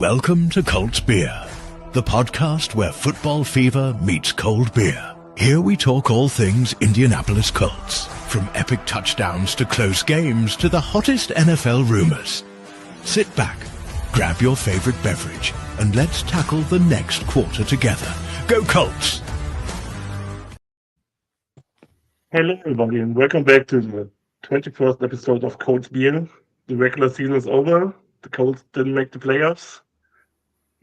Welcome to Colts Beer, the podcast where football fever meets cold beer. Here we talk all things Indianapolis Colts, from epic touchdowns to close games to the hottest NFL rumors. Sit back, grab your favorite beverage, and let's tackle the next quarter together. Go Colts! Hello everybody and welcome back to the 21st episode of Colts Beer. The regular season is over. The Colts didn't make the playoffs.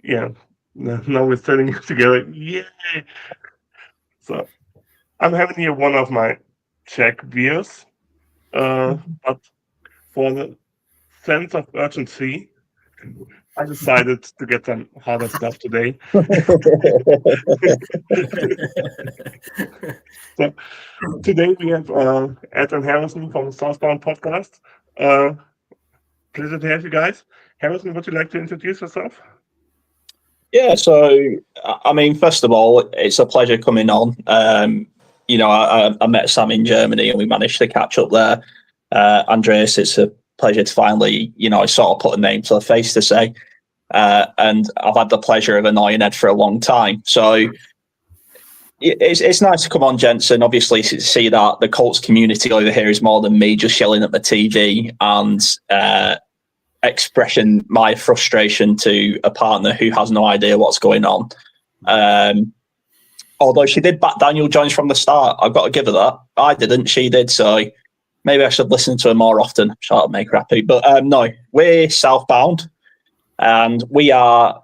Yeah, now we're standing together. Yay! So I'm having here one of my Czech beers, but for the sense of urgency, I decided to get some harder stuff today. So today we have Ed and Harrison from the Southbound podcast. Pleasure to have you guys. Harrison, would you like to introduce yourself? Yeah, so, I mean, first of all, it's a pleasure coming on. I met Sam in Germany and we managed to catch up there. Andreas, it's a pleasure to finally, sort of put a name to a face to say. And I've had the pleasure of annoying Ed for a long time. So it's nice to come on, Jensen. Obviously, to see that the Colts community over here is more than me just yelling at the TV and expressing my frustration to a partner who has no idea what's going on. Although she did back Daniel Jones from the start, I've got to give her that. I didn't, she did. So maybe I should listen to her more often. Sure, that'll make her happy. But no, we're Southbound, and we are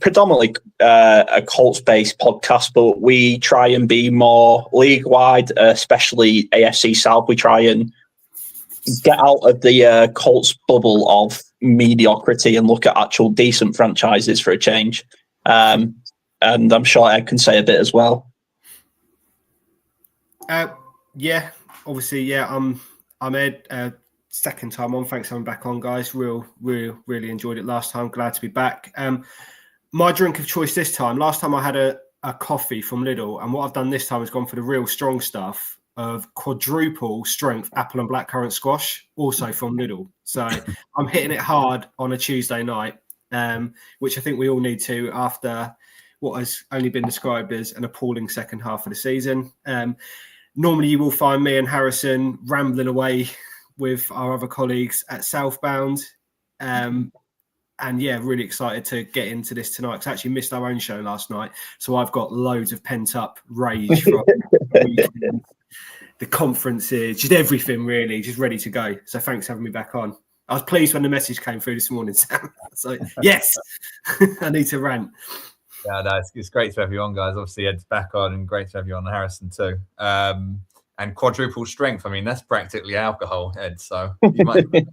predominantly a Colts-based podcast, but we try and be more league-wide, especially AFC South. We try and get out of the Colts bubble of mediocrity and look at actual decent franchises for a change. And I'm sure Ed can say a bit as well. Yeah, obviously, I'm Ed. Second time on. Thanks for having back on, guys. Really enjoyed it last time. Glad to be back. My drink of choice this time. Last time I had a coffee from Lidl, and what I've done this time is gone for the real strong stuff of quadruple strength apple and blackcurrant squash, also from Lidl. So I'm hitting it hard on a Tuesday night, which I think we all need to after what has only been described as an appalling second half of the season. Normally you will find me and Harrison rambling away with our other colleagues at Southbound. And yeah, really excited to get into this tonight because I actually missed our own show last night. So I've got loads of pent up rage from the conferences, just everything really, just ready to go. So thanks for having me back on. I was pleased when the message came through this morning, Sam. So yes, I need to rant. Yeah, no, it's great to have you on, guys. Obviously, Ed's back on, and great to have you on, Harrison, too. And quadruple strength, I mean, that's practically alcohol, Ed, so you might make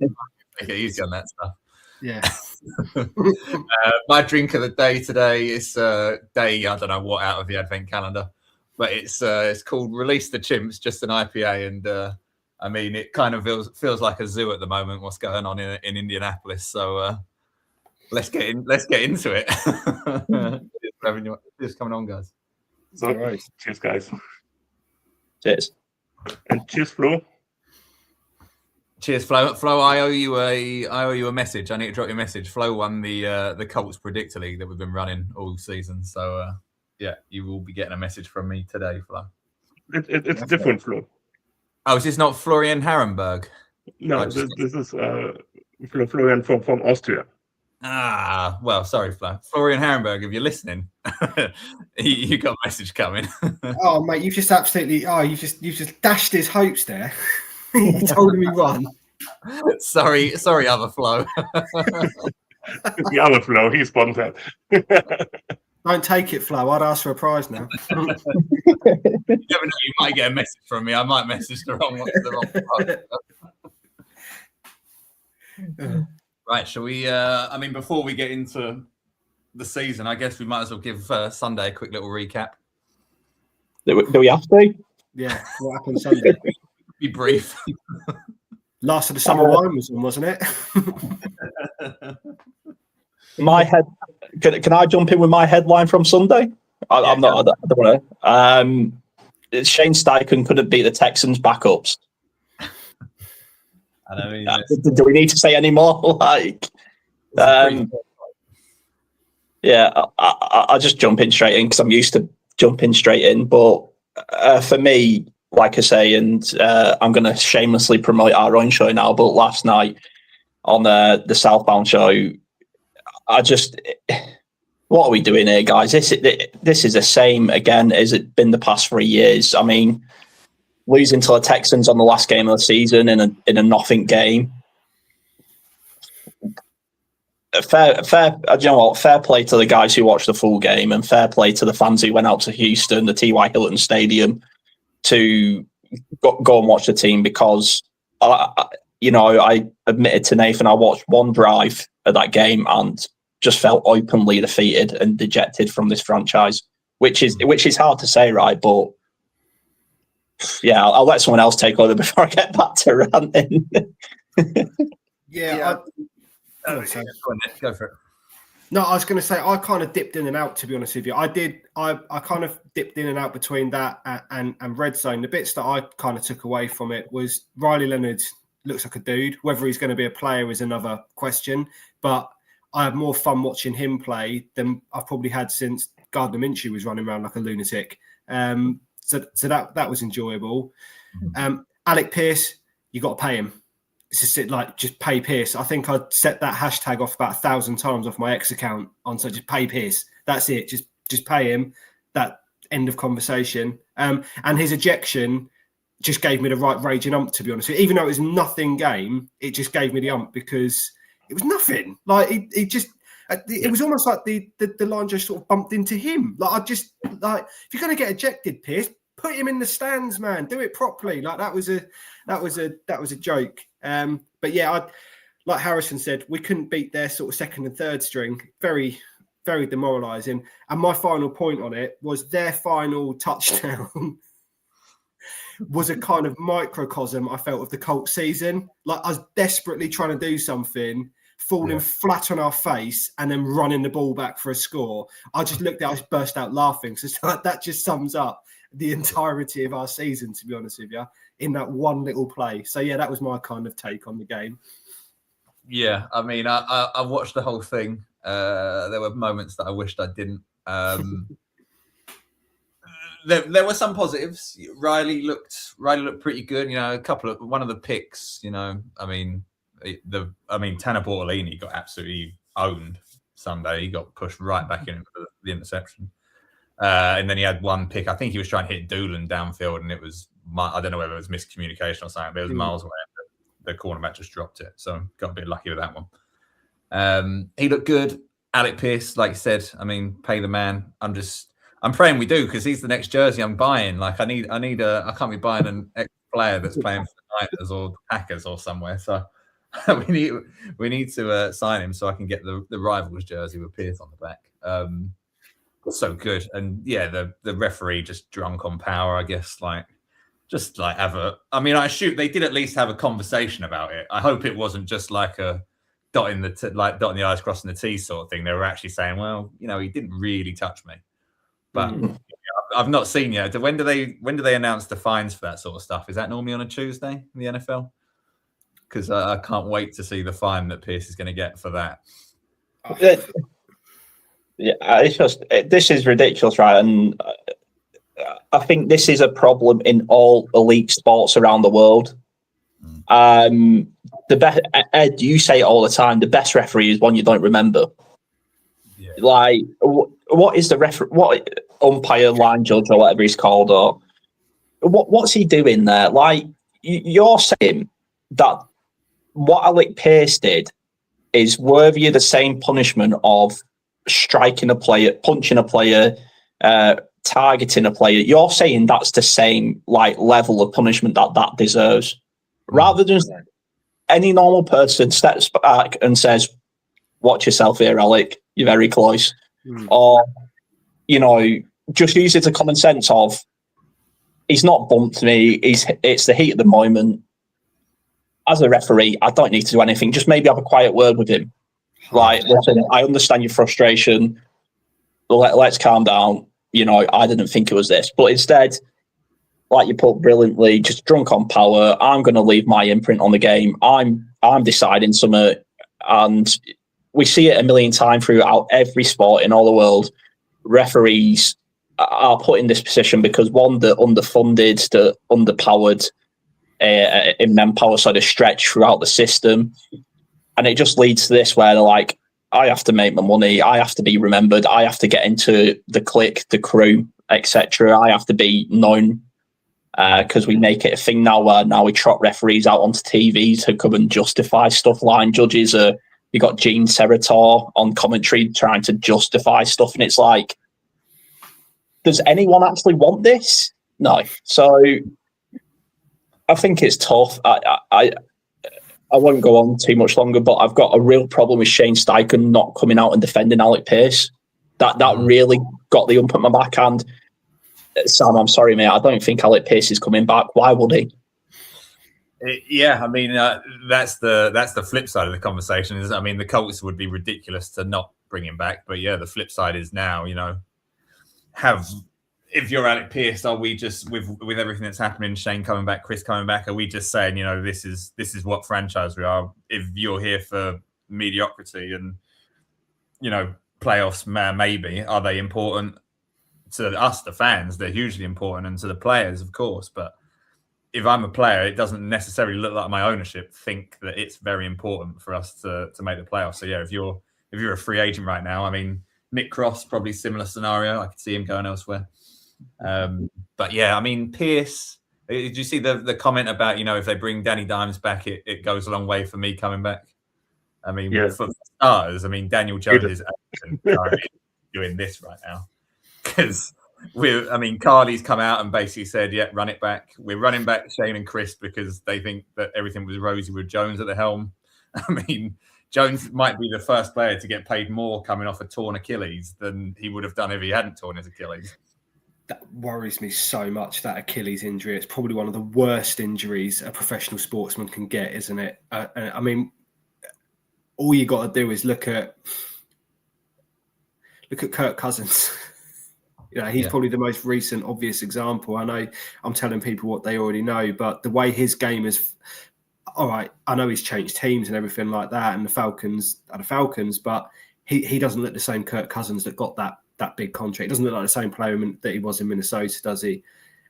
it easy on that stuff. Yeah. My drink of the day today is day, I don't know what, out of the Advent calendar, but it's called Release the Chimps, just an IPA, and I mean, it kind of feels like a zoo at the moment, what's going on in Indianapolis, so let's get into it. Cheers coming on, guys. So, right. Cheers, guys. Cheers. And cheers, Flo. Cheers, Flo. Flo, I owe you a message. I need to drop you a message. Flo won the Colts Predictor League that we've been running all season. So yeah, you will be getting a message from me today, Flo. It's different, Flo. Oh, is this not Florian Harrenberg? No, this is Florian from Austria. Ah, well, sorry, Flo. Florian Harrenberg, if you're listening, you got a message coming. Oh, mate, you've just dashed his hopes there. You told him he won. Sorry, other Flo. The other Flo, he's sponsored. Don't take it, Flo. I'd ask for a prize now. You never know. You might get a message from me. I might message the wrong one. Right, shall we? I mean, before we get into the season, I guess we might as well give Sunday a quick little recap. Do we have to? Yeah, what happened Sunday? Be brief. Last of the summer wine was on, wasn't it? My head. Can I jump in with my headline from Sunday? I'm not. I don't want to. Shane Steichen couldn't beat the Texans backups. I know. Do we need to say any more? Yeah, I just jump in straight in because I'm used to jumping straight in. But for me, like I say, and I'm going to shamelessly promote our own show now, but last night on the Southbound show, what are we doing here, guys? This is the same again as it's been the past 3 years. I mean, losing to the Texans on the last game of the season in a nothing game. Fair. You know what? Fair play to the guys who watched the full game, and fair play to the fans who went out to Houston, the T.Y. Hilton Stadium, to go and watch the team. Because I admitted to Nathan, I watched one drive of that game and just felt openly defeated and dejected from this franchise, which is hard to say, right? But yeah, I'll let someone else take over before I get back to ranting. Go for it. No, I was going to say I kind of dipped in and out. To be honest with you, I did. I kind of dipped in and out between that and Red Zone. The bits that I kind of took away from it was Riley Leonard looks like a dude. Whether he's going to be a player is another question. But I had more fun watching him play than I've probably had since Gardner Minshew was running around like a lunatic. So that was enjoyable. Alec Pierce, you got to pay him. It's just pay Pierce. I think I set that hashtag off about 1,000 times off my X account so just pay Pierce. That's it. Just pay him. That end of conversation. And his ejection just gave me the right raging ump, to be honest with you. Even though it was nothing game, it just gave me the ump because it was nothing. Like it was almost like the line just sort of bumped into him. If you're going to get ejected, Pierce, put him in the stands, man. Do it properly. Like that was a joke. But yeah, like Harrison said, we couldn't beat their sort of second and third string. Very, very demoralising. And my final point on it was their final touchdown was a kind of microcosm, I felt, of the Colts season. Like I was desperately trying to do something, falling flat on our face, and then running the ball back for a score. I just looked at it, I just burst out laughing. So that just sums up the entirety of our season, to be honest with you, in that one little play. So yeah, that was my kind of take on the game. Yeah, I mean, I watched the whole thing. There were moments that I wished I didn't. There were some positives. Riley looked pretty good. You know, one of the picks. You know, I mean, Tanner Bortolini got absolutely owned Sunday. He got pushed right back in for the interception. And then he had one pick. I think he was trying to hit Doolan downfield, and it was, I don't know whether it was miscommunication or something, but it was miles away. The cornerback just dropped it. So got a bit lucky with that one. He looked good. Alec Pierce, like you said, I mean, pay the man. I'm praying we do, because he's the next jersey I'm buying. Like I can't be buying an ex-player that's playing for the Niners or the Packers or somewhere. So we need to sign him so I can get the Rivals jersey with Pierce on the back. So good. And yeah, the referee just drunk on power, I guess. I assume they did at least have a conversation about it. I hope it wasn't just like a dotting the I's, crossing the T's sort of thing. They were actually saying, well, you know, he didn't really touch me. But I've not seen yet. When do they announce the fines for that sort of stuff? Is that normally on a Tuesday in the NFL? Because I can't wait to see the fine that Pierce is going to get for that. Yeah, this is ridiculous, right? And I think this is a problem in all elite sports around the world. The best, Ed, you say it all the time. The best referee is one you don't remember. Yeah. Like, what is the referee? What umpire, line judge, or whatever he's called, or what's he doing there? Like, you're saying that what Alec Pierce did is worthy of the same punishment of striking a player, punching a player, targeting a player. You're saying that's the same level of punishment that deserves, rather than any normal person steps back and says, "Watch yourself here, Alec. You're very close," or just uses the common sense of, "He's not bumped me. It's the heat of the moment. As a referee, I don't need to do anything. Just maybe have a quiet word with him. Like, listen, I understand your frustration. Let's calm down. I didn't think it was this." But instead, like you put brilliantly, just drunk on power. I'm going to leave my imprint on the game. I'm deciding something, and we see it a million times throughout every sport in all the world. Referees are put in this position because, one, they're underfunded, they're underpowered in manpower, so they're stretched throughout the system. And it just leads to this where they're like, I have to make my money, I have to be remembered, I have to get into the clique, the crew, etc. I have to be known, because we make it a thing now where now we trot referees out onto TV to come and justify stuff. Line judges are, you got Gene Serator on commentary trying to justify stuff, and it's like, does anyone actually want this? No. So I think it's tough. I won't go on too much longer, but I've got a real problem with Shane Steichen not coming out and defending Alec Pearce. That really got the ump at my back. And Sam, I'm sorry, mate, I don't think Alec Pearce is coming back. Why would he? Yeah, I mean, that's the flip side of the conversation. Is, I mean, the Colts would be ridiculous to not bring him back, but yeah, the flip side is now, if you're Alec Pearce, are we just with everything that's happening, Shane coming back, Chris coming back, are we just saying, this is what franchise we are? If you're here for mediocrity and playoffs, maybe, are they important to us, the fans? They're hugely important, and to the players, of course, but if I'm a player, it doesn't necessarily look like my ownership think that it's very important for us to make the playoffs. So yeah, if you're a free agent right now, I mean, Nick Cross, probably similar scenario. I could see him going elsewhere. But yeah, I mean, Pearce, did you see the comment about, if they bring Danny Dimes back, it goes a long way for me coming back? I mean, for starters, I mean, Daniel Jones is doing this right now because Carly's come out and basically said, yeah, run it back. We're running back Shane and Chris because they think that everything was rosy with Jones at the helm. I mean, Jones might be the first player to get paid more coming off a torn Achilles than he would have done if he hadn't torn his Achilles. That worries me so much, that Achilles injury. It's probably one of the worst injuries a professional sportsman can get, isn't it? I mean, all you got to do is look at Kirk Cousins. He's probably the most recent obvious example. I know I'm telling people what they already know, but the way his game is, all right, I know he's changed teams and everything like that, and the Falcons are the Falcons, but he doesn't look the same Kirk Cousins that got that big contract. He doesn't look like the same player that he was in Minnesota, does he?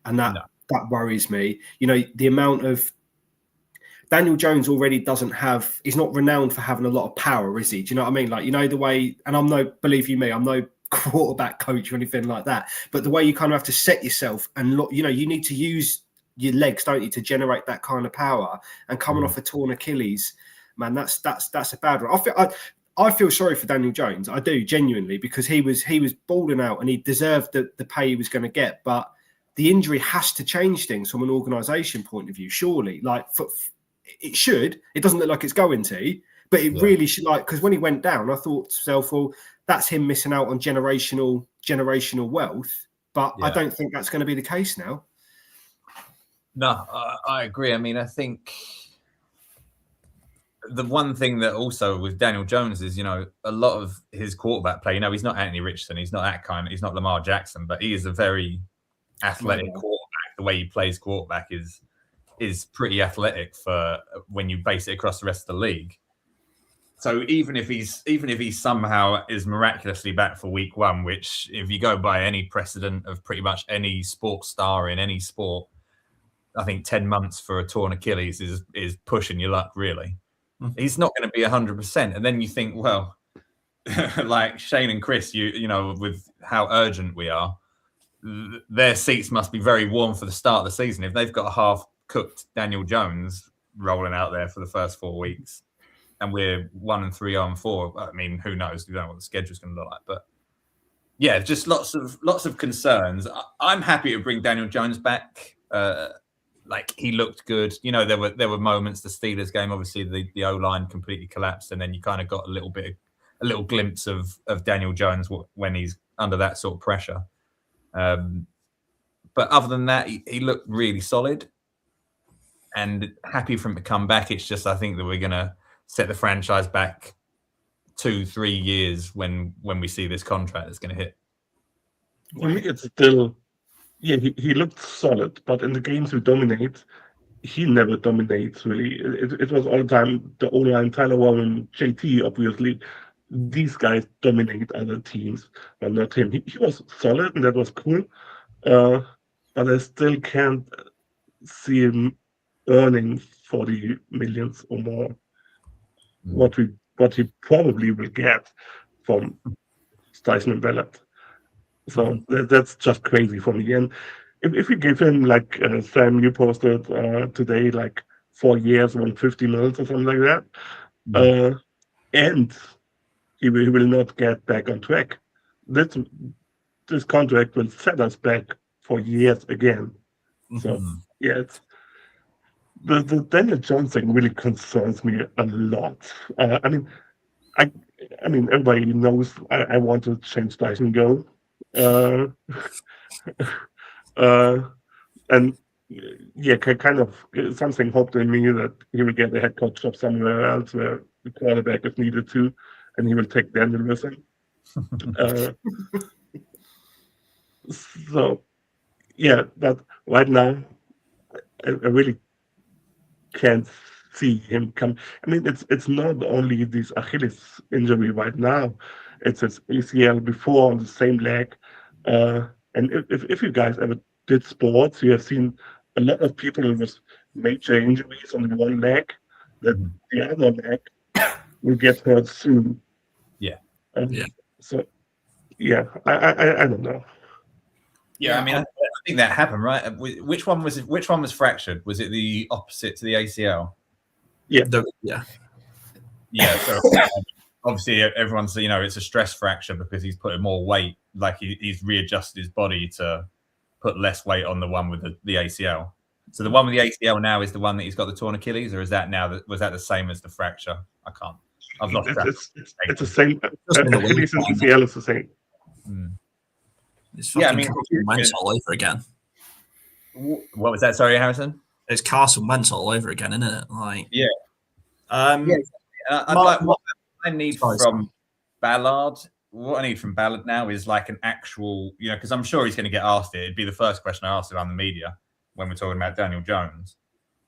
And that worries me. The amount of Daniel Jones already doesn't have, he's not renowned for having a lot of power, is he? Do you know what I mean? Like, the way, and believe you me, I'm no quarterback coach or anything like that, but the way you kind of have to set yourself and look, you need to use your legs, don't you, to generate that kind of power. And coming off a torn Achilles, man, that's a bad one. I feel sorry for Daniel Jones. I do, genuinely, because he was balling out and he deserved the pay he was going to get. But the injury has to change things from an organisation point of view, surely. Like, it should. It doesn't look like it's going to, but it really should. Like, because when he went down, I thought to myself, well, that's him missing out on generational wealth. But I don't think that's going to be the case now. No, I agree. I mean, I think the one thing that also with Daniel Jones is, a lot of his quarterback play, he's not Anthony Richardson, he's not that kind, he's not Lamar Jackson, but he is a very athletic quarterback. The way he plays quarterback is pretty athletic for when you base it across the rest of the league. So even if he somehow is miraculously back for week one, which if you go by any precedent of pretty much any sports star in any sport, I think 10 months for a torn Achilles is pushing your luck, really. He's not going to be 100%. And then you think, well, like Shane and Chris, with how urgent we are, their seats must be very warm for the start of the season. If they've got a half-cooked Daniel Jones rolling out there for the first 4 weeks, and we're 1-3, 0-4, I mean, who knows? We don't know what the schedule's going to look like. But yeah, just lots of concerns. I'm happy to bring Daniel Jones back. Like, he looked good. There were moments, the Steelers game, obviously the O-line completely collapsed, and then you kind of got a little glimpse of Daniel Jones when he's under that sort of pressure. But other than that, he looked really solid, and happy for him to come back. It's just, I think that we're going to set the franchise back 2-3 years when we see this contract that's going to hit. For me, it's still... Yeah, he looked solid, but in the games we dominate, he never dominates, really. It was all the time the O-line, Tyler Warren, JT, obviously. these guys dominate other teams, but not him. He was solid, and that was cool. But I still can't see him earning 40 millions or more. What he probably will get from Dyson and Ballard. So that's just crazy for me. And if we give him, like Sam, you posted today, like 4 years, 150 mils or something like that, and he will not get back on track, this contract will set us back for years again. So yeah, it's, the Daniel Jones thing really concerns me a lot. I mean, everybody knows I want to change Dyson Go. And yeah, kind of something hoped in me that he will get a head coach job somewhere else where the quarterback is needed to, and he will take Daniel with him. So yeah, but right now I really can't see him come. I mean, it's not only this Achilles injury right now; it's his ACL before on the same leg. And if you guys ever did sports, you have seen a lot of people with major injuries on the one leg, that the other leg will get hurt soon. Yeah. So yeah, I don't know. Yeah, I mean, I think that happened, right? Which one was fractured? Was it the opposite to the ACL? Yeah. Yeah. So obviously, everyone's, it's a stress fracture because he's putting more weight. Like he's readjusted his body to put less weight on the one with the ACL. So the one with the ACL now is the one that he's got the torn Achilles, or is that now was that the same as the fracture? I can't. I've lost track. It's the same. Achilles and ACL is the same. It's fucking Carson Wentz all over again. What was that? Sorry, Harrison? It's Carson Wentz all over again, isn't it? Like, yeah. I'd like what I need from Ballard. What I need from Ballard now is like an actual, because I'm sure he's going to get asked it. It'd be the first question I asked around the media when we're talking about Daniel Jones,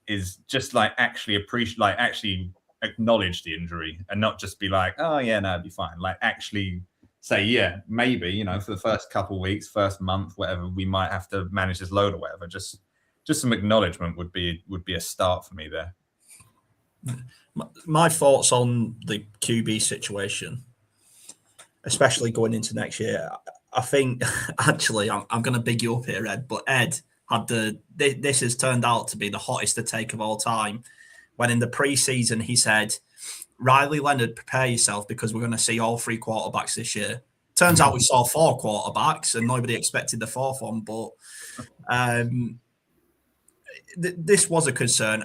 is just like actually actually acknowledge the injury and not just be like, oh yeah, no, it'd be fine. Like actually say, yeah, maybe, for the first couple of weeks, first month, whatever, we might have to manage this load or whatever. Just some acknowledgement would be a start for me there. My thoughts on the QB situation, especially going into next year, I think actually I'm going to big you up here, Ed, but Ed had this has turned out to be the hottest take of all time, when in the preseason he said, Riley Leonard, prepare yourself because we're going to see all 3 quarterbacks this year. Turns out we saw 4 quarterbacks and nobody expected the 4th one, but this was a concern.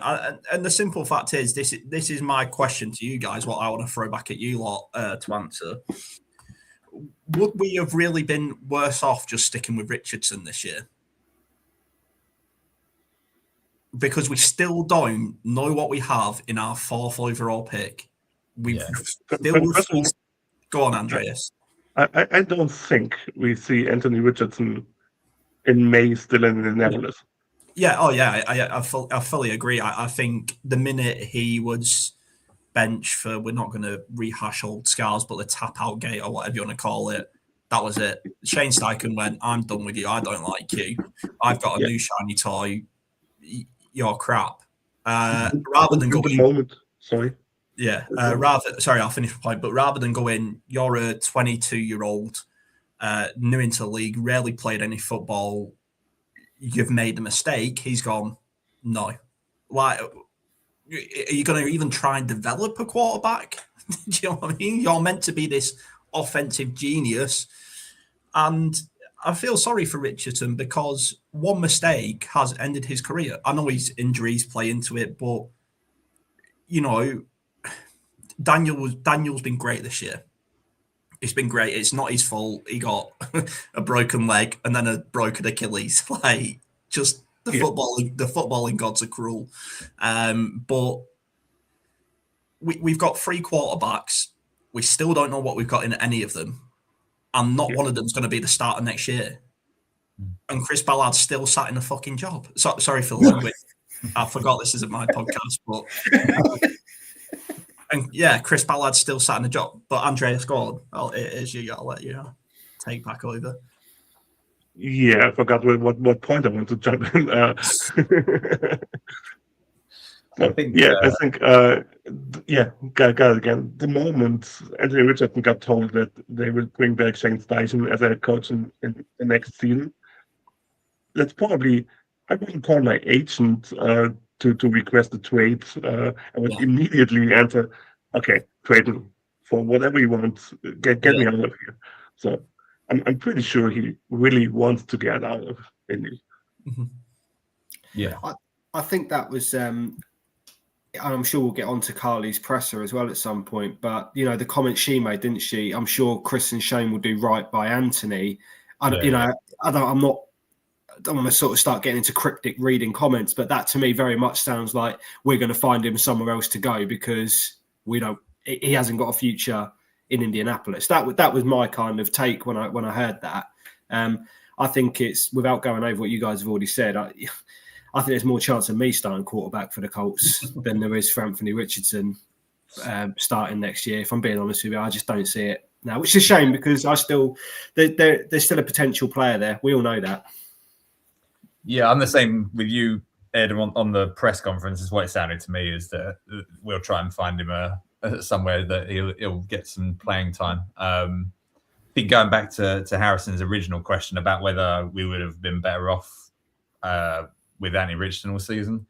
And the simple fact is, this is my question to you guys, what I want to throw back at you lot to answer. Would we have really been worse off just sticking with Richardson this year? Because we still don't know what we have in our 4th overall pick. Go on, Andreas. I don't think we see Anthony Richardson in May still in Indianapolis. Yeah. Oh, yeah. I fully agree. I think the minute he was benched for, we're not going to rehash old scars, but the tap out gate or whatever you want to call it, that was it. Shane Steichen went, I'm done with you. I don't like you. I've got a new shiny toy. You're crap. Rather than going. Sorry. Yeah. I'll finish the point. But rather than going, you're a 22-year-old, new into the league, rarely played any football. You've made a mistake. He's gone, no. Like, are you going to even try and develop a quarterback? Do you know what I mean? You're meant to be this offensive genius. And I feel sorry for Richardson because one mistake has ended his career. I know his injuries play into it, but, Daniel's been great this year. It's been great. It's not his fault. He got a broken leg and then a broken Achilles. Like, just the footballing gods are cruel. But we've got 3 quarterbacks. We still don't know what we've got in any of them. And not one of them is going to be the starter next year. And Chris Ballard's still sat in a fucking job. Sorry for the language. I forgot this isn't my podcast, but And yeah, Chris Ballard's still sat in the job, but Andrea scored. Well, it is you. I'll let you take back over. Yeah, I forgot what point I want to jump in. I think, guys, again, the moment Anthony Richardson got told that they will bring back Shane Steichen as a head coach in the next season, that's probably, I wouldn't call my agent to request a trade. I would immediately answer, okay, trade me for whatever you want, get me out of here. So I'm pretty sure he really wants to get out of Indy. Mm-hmm. Yeah. I think that was, I'm sure we'll get on to Carly's presser as well at some point, but, you know, the comment she made, didn't she? I'm sure Chris and Shane will do right by Anthony. I don't want to sort of start getting into cryptic reading comments, but that to me very much sounds like we're going to find him somewhere else to go because he hasn't got a future in Indianapolis. That was my kind of take when I heard that. I think it's, without going over what you guys have already said, I think there's more chance of me starting quarterback for the Colts than there is for Anthony Richardson starting next year. If I'm being honest with you, I just don't see it now, which is a shame because there's still a potential player there. We all know that. Yeah, I'm the same with you, Ed, on the press conference. Is what it sounded to me is that we'll try and find him somewhere that he'll get some playing time. I think going back to Harrison's original question about whether we would have been better off with Anthony Richardson all season,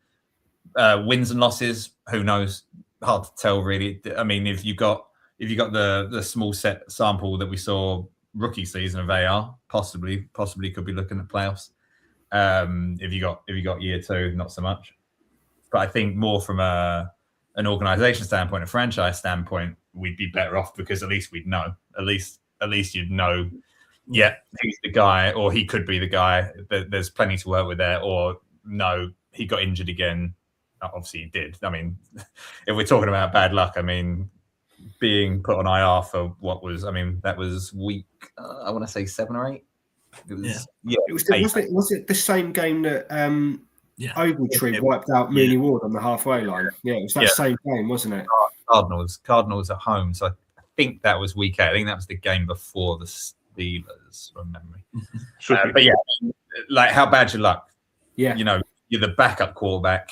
wins and losses, who knows? Hard to tell, really. I mean, if you got the small set sample that we saw rookie season of AR, possibly could be looking at playoffs. If you got year two, not so much. But I think more from an organization standpoint, a franchise standpoint, we'd be better off because at least we'd know. At least you'd know. Yeah, he's the guy, or he could be the guy. There's plenty to work with there. Or no, he got injured again. Obviously, he did. I mean, if we're talking about bad luck, I mean, being put on IR for that was week, I want to say 7 or 8. It was, was it the same game that Ogletree wiped out Mooney Ward on the halfway line? Yeah, it was that same game, wasn't it? Cardinals at home. So I think that was week 8. I think that was the game before the Steelers, from memory. But yeah, like, how bad's your luck? Yeah, you know, you're the backup quarterback,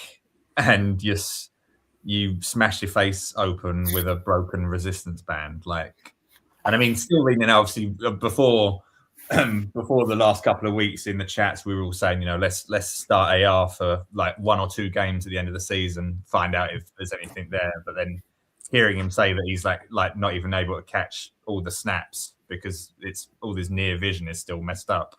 and you smash your face open with a broken resistance band. Like, and I mean, still reading, obviously before the last couple of weeks in the chats, we were all saying, you know, let's start AR for like 1 or 2 games at the end of the season, find out if there's anything there. But then hearing him say that he's like not even able to catch all the snaps because it's all his near vision is still messed up.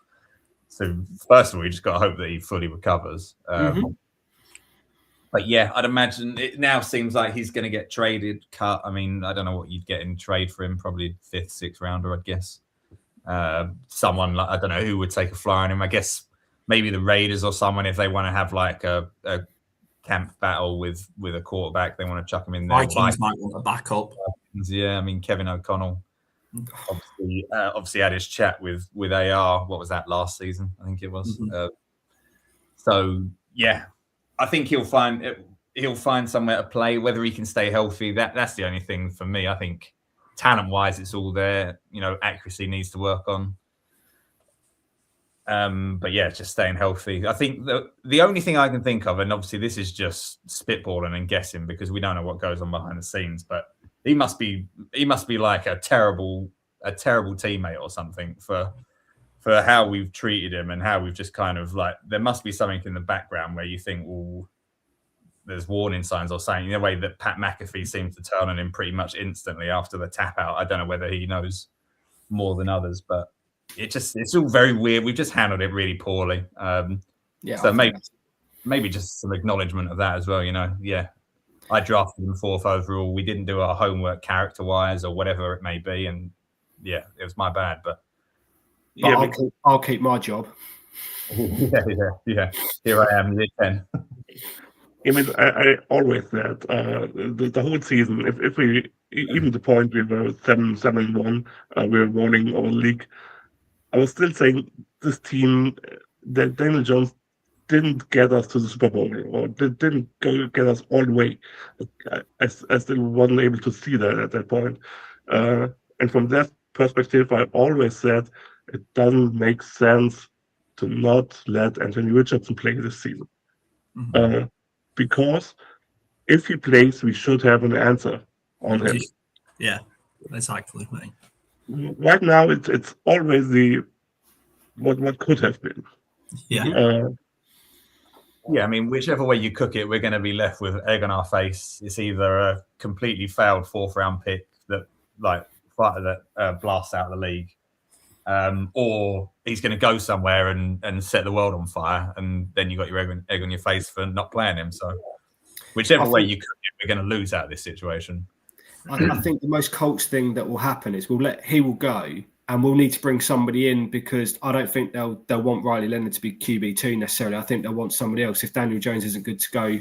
So first of all, you just got to hope that he fully recovers. But yeah, I'd imagine it now seems like he's going to get traded, cut. I mean, I don't know what you'd get in trade for him, probably 5th, 6th rounder, I'd guess. Someone like, I don't know who would take a flyer on him. I guess maybe the Raiders or someone, if they want to have like a camp battle with a quarterback, they want to chuck him in there. Vikings might want a backup. Yeah, I mean, Kevin O'Connell obviously had his chat with AR. What was that, last season? I think it was. So yeah, I think he'll find somewhere to play. Whether he can stay healthy, that's the only thing for me. I think talent-wise, it's all there. You know, accuracy needs to work on. But yeah, just staying healthy. I think the only thing I can think of, and obviously this is just spitballing and guessing because we don't know what goes on behind the scenes, but he must be like a terrible teammate or something for how we've treated him and how we've just kind of like, there must be something in the background where you think, well, there's warning signs or something. In the way that Pat McAfee seemed to turn on him pretty much instantly after the tap out. I don't know whether he knows more than others, but it's all very weird. We've just handled it really poorly. So maybe just some acknowledgement of that as well. You know, I drafted him 4th overall. We didn't do our homework character-wise or whatever it may be, and it was my bad. But I'll keep my job. Yeah. Here I am, year 10. I mean, I always said the whole season, if we, even the point we were 7-1, we were winning our league, I was still saying this team, that Daniel Jones didn't get us to the Super Bowl, or didn't get us all the way. I still wasn't able to see that at that point. And from that perspective, I always said it doesn't make sense to not let Anthony Richardson play this season. Because if he plays, we should have an answer on him. Yeah, exactly. Right now, it's always the what could have been. Yeah. Yeah, I mean, whichever way you cook it, we're going to be left with egg on our face. It's either a completely failed 4th-round pick that blasts out the league, or he's going to go somewhere and set the world on fire, and then you got your egg on your face for not playing him. So, whichever way you cook it, we're going to lose out of this situation. I think the most Colts thing that will happen is he will go, and we'll need to bring somebody in, because I don't think they'll want Riley Leonard to be QB2 necessarily. I think they'll want somebody else. If Daniel Jones isn't good to go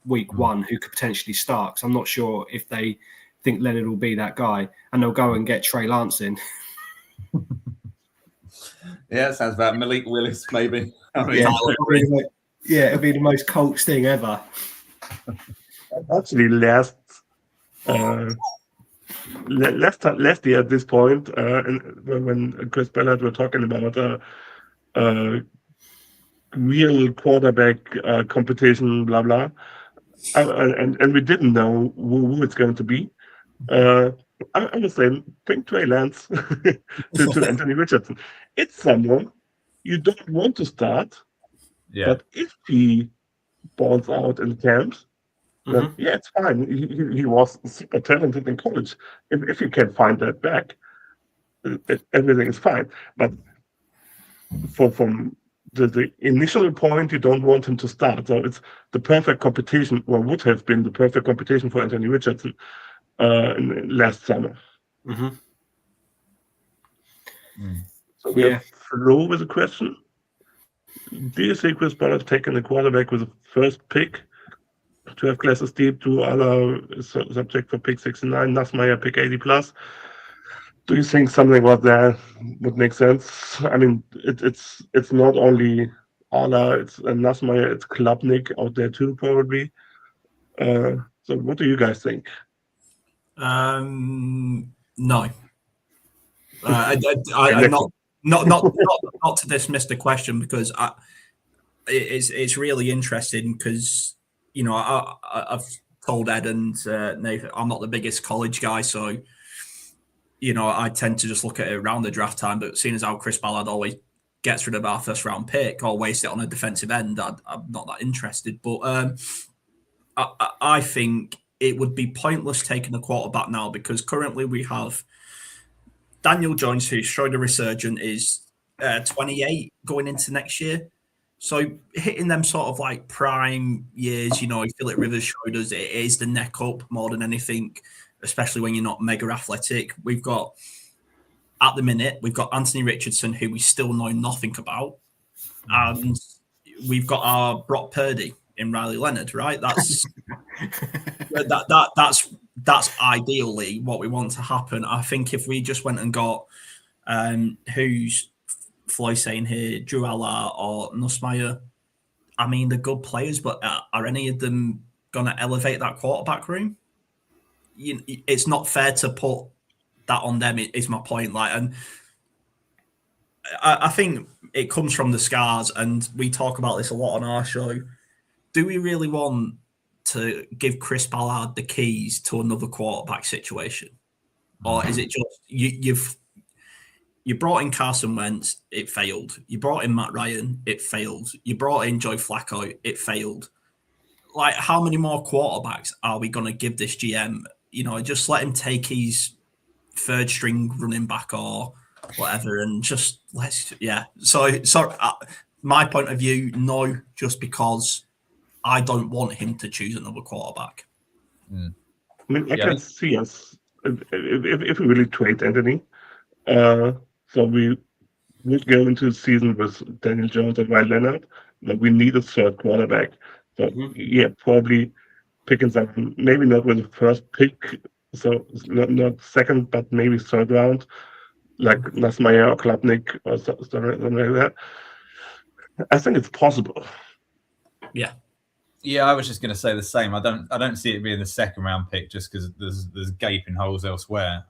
week 1, who could potentially start. So I'm not sure if they think Leonard will be that guy, and they'll go and get Trey Lance in. Yeah, it sounds about Malik Willis, maybe. It'll be the most Colts thing ever. Actually, last year at this point, when Chris Ballard were talking about real quarterback competition, blah blah, and we didn't know who it's going to be. I was saying, bring Trey Lance to Anthony Richardson. It's someone you don't want to start, but if he balls out in camps, then it's fine. He was super talented in college. If you can find that back, everything is fine. But from the initial point, you don't want him to start. So it's the perfect competition, or would have been the perfect competition for Anthony Richardson last summer. So we have Flo with a question. Do you see Chris Ballard taking the quarterback with the first pick to have classes deep to other subject for pick 69, Nussmeier pick 80 plus? Do you think something like that would make sense? I mean, it's not only Ala, it's Nussmeier, it's Klubnik out there too, probably. So what do you guys think? No. Not to dismiss the question, because it's really interesting, because I've told Ed and Nathan I'm not the biggest college guy, so I tend to just look at it around the draft time. But seeing as how Chris Ballard always gets rid of our 1st-round pick or waste it on a defensive end, I'm not that interested. But I think it would be pointless taking a quarterback now, because currently we have Daniel Jones, who's showed a resurgence, is 28 going into next year. So hitting them sort of like prime years, Philip Rivers showed us it is the neck up more than anything, especially when you're not mega athletic. At the minute, we've got Anthony Richardson, who we still know nothing about. And we've got our Brock Purdy in Riley Leonard, right? That's that's ideally what we want to happen. I think if we just went and got who's Floyd saying here, Drew Allard or Nussmeier, I mean, they're good players, but are any of them going to elevate that quarterback room? It's not fair to put that on them, is my point. And I think it comes from the scars, and we talk about this a lot on our show. Do we really want to give Chris Ballard the keys to another quarterback situation? Or is it just you brought in Carson Wentz, it failed. You brought in Matt Ryan, it failed. You brought in Joe Flacco, it failed. Like, how many more quarterbacks are we going to give this GM? Just let him take his 3rd-string running back or whatever, and just So my point of view, no, just because I don't want him to choose another quarterback. I mean, I can see us if we really trade Anthony. So we would go into the season with Daniel Jones and Riley Leonard, but we need a 3rd quarterback. So probably picking someone, maybe not with the 1st pick, so not 2nd, but maybe 3rd round, like Nussmeier or Klubnik or something like that. I think it's possible. Yeah, I was just going to say the same. I don't see it being the second round pick just because there's gaping holes elsewhere.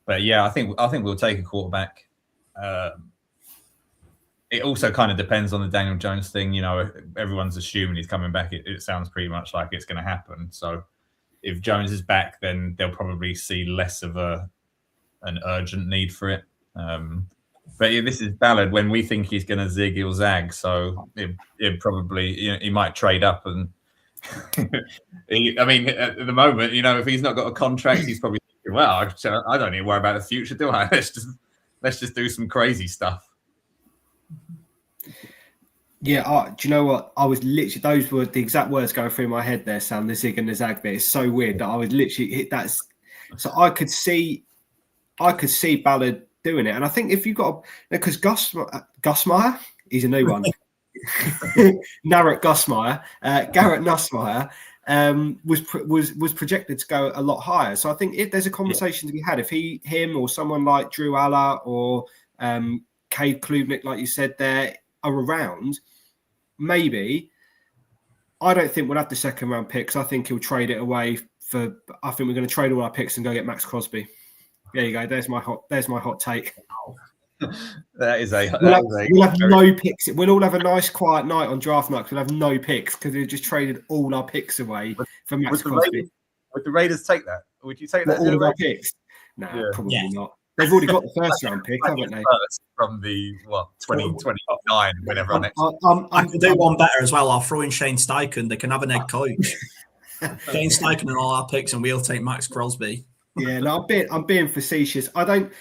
But yeah, I think we'll take a quarterback. It also kind of depends on the Daniel Jones thing. You know, everyone's assuming he's coming back. It sounds pretty much like it's going to happen. So if Jones is back, then they'll probably see less of an urgent need for it. But yeah, this is Ballard. When we think he's going to zig, he'll zag. So it probably, you know, he might trade up. And I mean, at the moment, you know, if he's not got a contract, he's probably thinking, well, I don't need to worry about the future, do I? Let's just do some crazy stuff. Yeah, do you know what? I was literally, those were the exact words going through my head there, Sam, the zig and the zag bit. It's so weird that I was literally hit that. So I could see Ballard doing it. And I think if you've got, because Gusmeyer, he's a new one. Garrett Nussmeier was projected to go a lot higher. So I think if there's a conversation to be had, if him or someone like Drew Aller or Cade Klubnik, like you said there, are around, maybe. I don't think we'll have the second round picks. I think he'll trade it away for. I think we're going to trade all our picks and go get Max Crosby. There you go. There's my hot take. We'll have no picks. We'll all have a nice quiet night on draft night. We'll have no picks because we've just traded all our picks away for Max Crosby. Would the Raiders take that? Would you take that? All of our picks? No, probably not. They've already got the first round pick, haven't they? From the 2029, whenever I can do one better as well. I'll throw in Shane Steichen. They can have an head coach. Shane Steichen and all our picks, and we'll take Max Crosby. Yeah, no, I'm being facetious. I don't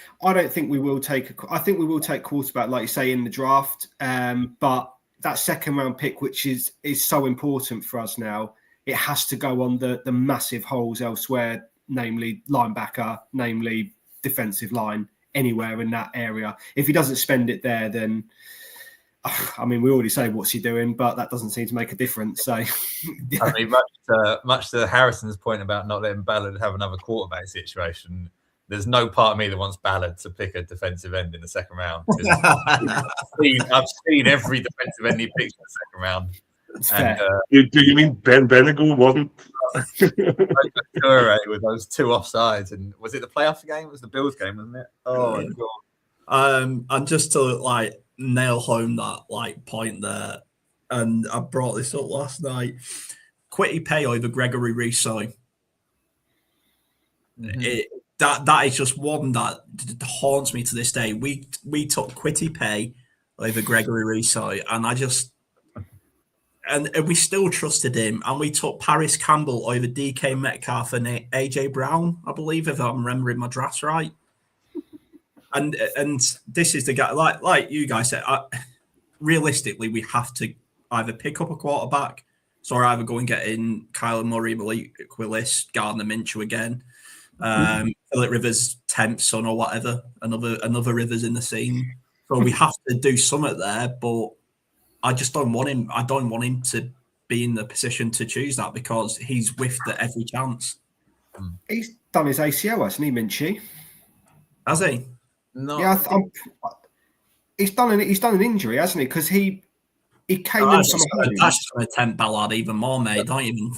think we will take. I think we will take quarterback, like you say, in the draft. But that second round pick, which is so important for us now, it has to go on the massive holes elsewhere, namely linebacker, namely defensive line, anywhere in that area. If he doesn't spend it there, then I mean, we already say what's he doing, but that doesn't seem to make a difference. So, I mean, much to Harrison's point about not letting Ballard have another quarterback situation, there's no part of me that wants Ballard to pick a defensive end in the second round. I've seen every defensive end he picked in the second round. And, do you mean Ben Benigou wasn't? With those two offsides, and was it the playoff game? It was the Bills game, wasn't it? Oh my god! And just to nail home that point there, and I brought this up last night. Quitty Pay over Gregory Rousseau. Mm-hmm. That is just one that haunts me to this day. We took Quitty Pay over Gregory Rousseau, and we still trusted him. And we took Paris Campbell over DK Metcalf and AJ Brown, I believe, if I'm remembering my drafts right. And this is the guy, like you guys said, realistically, we have to either pick up a quarterback, so either go and get in Kyler Murray, Malik Willis, Gardner Minshew again, Phillip Rivers' 10th son or whatever, another Rivers in the scene. So we have to do something there, but I just don't want him. I don't want him to be in the position to choose that because he's whiffed at every chance. He's done his ACL, hasn't he, Minshew? Has he? No. Yeah, he's done an injury, hasn't he? Because he came in from home. That's just going to tempt Ballard even more, mate. Don't even.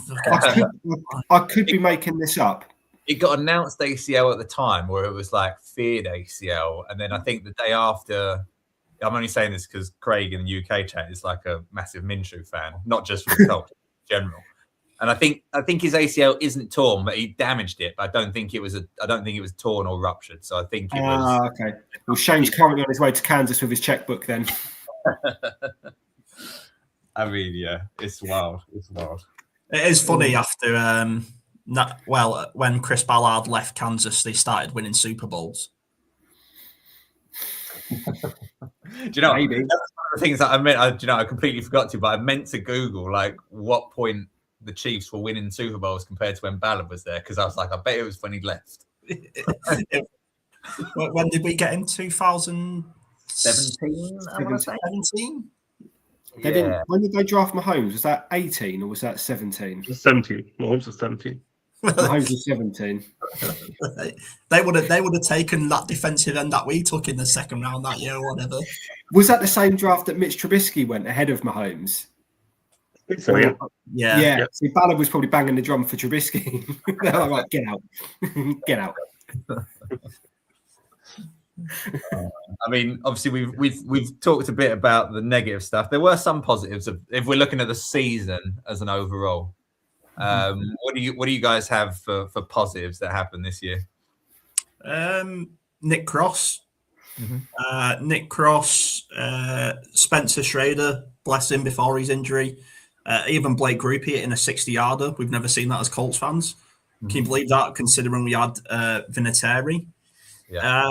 I could be making this up. It got announced ACL at the time, where it was feared ACL, and then I think the day after. I'm only saying this because Craig in the UK chat is a massive Minshew fan, not just for the Colts in general. And I think his ACL isn't torn, but he damaged it. But I don't think it was torn or ruptured. So I think it was. Okay. Well, Shane's currently on his way to Kansas with his checkbook then. I mean, yeah, it's wild. It's wild. It is funny after when Chris Ballard left Kansas, they started winning Super Bowls. Do you know? Maybe. That's one of the things that I meant. I completely forgot to, but I meant to Google what point the Chiefs were winning Super Bowls compared to when Ballard was there, because I was I bet it was when he left. When did we get in? 2017? 17? When did they draft Mahomes? Was that 18 or was that 17? 17. Mahomes was 17. Mahomes was 17. They would have taken that defensive end that we took in the second round that year or whatever. Was that the same draft that Mitch Trubisky went ahead of Mahomes? think so, yeah. Yeah. See, Ballard was probably banging the drum for Trubisky. They're like, get out. Get out. I mean, obviously we've talked a bit about the negative stuff. There were some positives if we're looking at the season as an overall. What do you guys have for positives that happened this year? Nick Cross. Nick Cross, Spencer Schrader, bless him before his injury. Even Blake Grupe in a 60-yarder. We've never seen that as Colts fans. Can you believe that, considering we had Vinatieri? Yeah.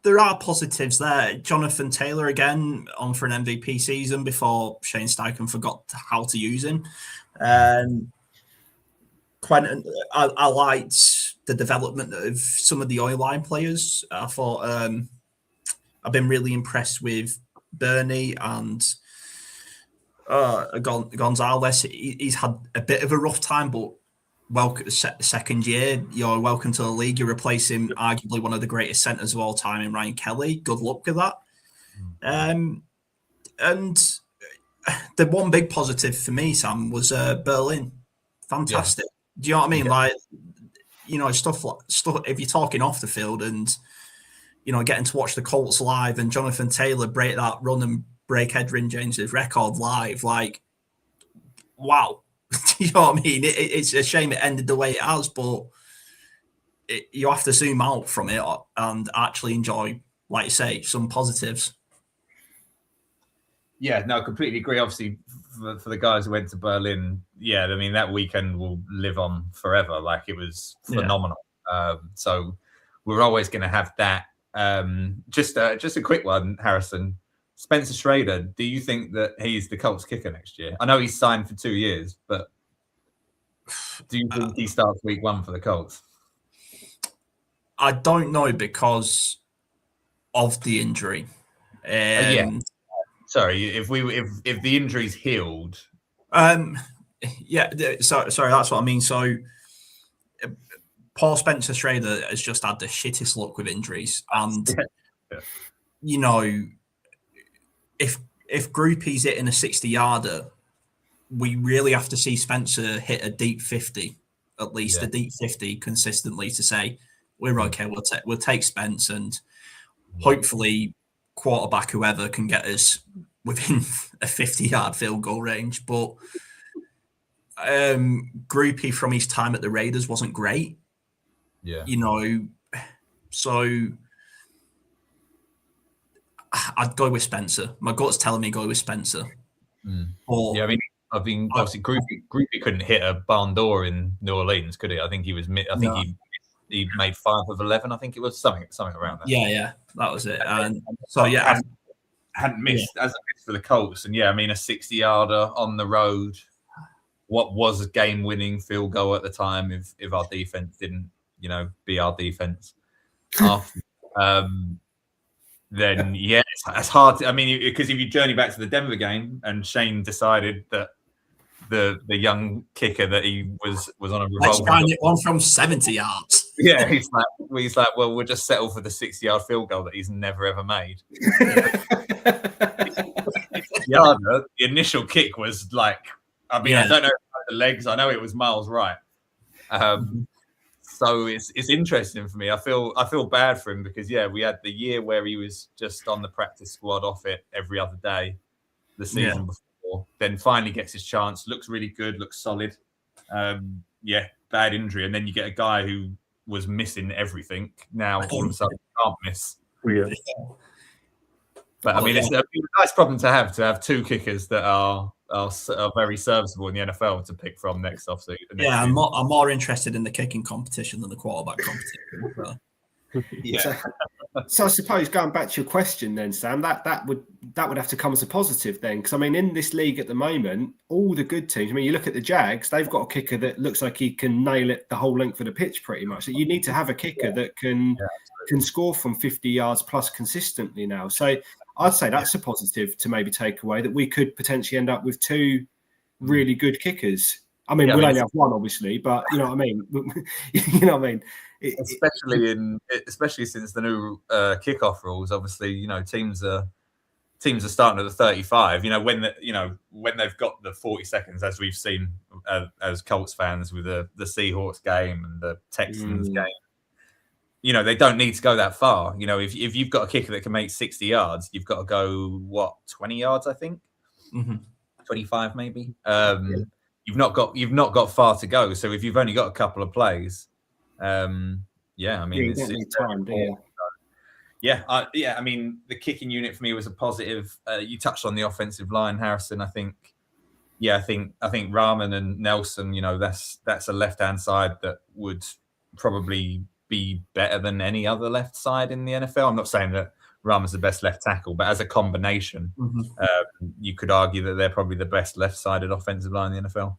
There are positives there. Jonathan Taylor, again, on for an MVP season before Shane Steichen forgot how to use him. I liked the development of some of the oil line players. I thought I've been really impressed with Bernie and Gonzalez. He's had a bit of a rough time, but second year, you're welcome to the league. You're replacing arguably one of the greatest centers of all time in Ryan Kelly. Good luck with that. And the one big positive for me, Sam, was Berlin. Fantastic. Yeah. Do you know what I mean? Yeah. Like, stuff. If you're talking off the field and getting to watch the Colts live and Jonathan Taylor break that run and break Edrin James's record live, like, wow. Do you know what I mean? It's a shame it ended the way it has, but you have to zoom out from it and actually enjoy, like you say, some positives. Yeah, no, I completely agree. Obviously, for the guys who went to Berlin, yeah, I mean, that weekend will live on forever. Like, it was phenomenal. Yeah. So we're always going to have that. Just a quick one, Harrison. Spencer Schrader, do you think that he's the Colts kicker next year? I know he's signed for 2 years, but do you think he starts week 1 for the Colts? I don't know because of the injury. Yeah. Sorry, if the injury's healed. Yeah, sorry, that's what I mean. So Paul Spencer Schrader has just had the shittest luck with injuries. And, if Groupie's hitting a 60-yarder, we really have to see Spencer hit a deep 50, at least a deep 50 consistently to say, we're okay, we'll take Spence and hopefully quarterback whoever can get us within a 50-yard field goal range. But Groupie from his time at the Raiders wasn't great. Yeah. So I'd go with Spencer. My gut's telling me go with Spencer. Yeah, I mean, obviously Groupie couldn't hit a barn door in New Orleans, could he? I think he was. He made 5 of 11. I think it was something around that. Yeah, that was it. And so hadn't missed as a miss for the Colts. And yeah, I mean, a 60-yarder on the road. What was a game-winning field goal at the time? If our defense didn't, be our defense. Then it's hard. Because if you journey back to the Denver game and Shane decided that the young kicker that he was on a revolving. Let's try and hit one from 70 yards. Yeah, he's like, well, we'll just settle for the 60-yard field goal that he's never ever made. The initial kick was like, I don't know about the legs. I know it was miles right. So it's interesting for me. I feel bad for him because we had the year where he was just on the practice squad off it every other day the season before. Then finally gets his chance, looks really good, looks solid. Bad injury, and then you get a guy who was missing everything. Now all of a sudden can't miss. Yeah. But I mean, it's a nice problem to have 2 kickers that are very serviceable in the NFL to pick from next offseason. Yeah, I'm more interested in the kicking competition than the quarterback competition. So I suppose going back to your question then, Sam, that would have to come as a positive then, because I mean, in this league at the moment, all the good teams. I mean, you look at the Jags; they've got a kicker that looks like he can nail it the whole length of the pitch, pretty much. So you need to have a kicker that can score from 50 yards plus consistently now. So I'd say that's a positive to maybe take away, that we could potentially end up with 2 really good kickers. I mean, we'll only have one, obviously, but you know what I mean. You know what I mean. Especially since the new kickoff rules, obviously, teams are teams are starting at the 35. When they've got the 40 seconds, as we've seen as Colts fans with the Seahawks game and the Texans game. They don't need to go that far. If you've got a kicker that can make 60 yards, you've got to go 20 yards, I think, 25 maybe. You've not got far to go. So if you've only got a couple of plays, it's time, do you? I mean, the kicking unit for me was a positive. You touched on the offensive line, Harrison. I think Rahman and Nelson. That's a left-hand side that would probably be better than any other left side in the NFL. I'm not saying that Rahman's the best left tackle, but as a combination, you could argue that they're probably the best left-sided offensive line in the NFL.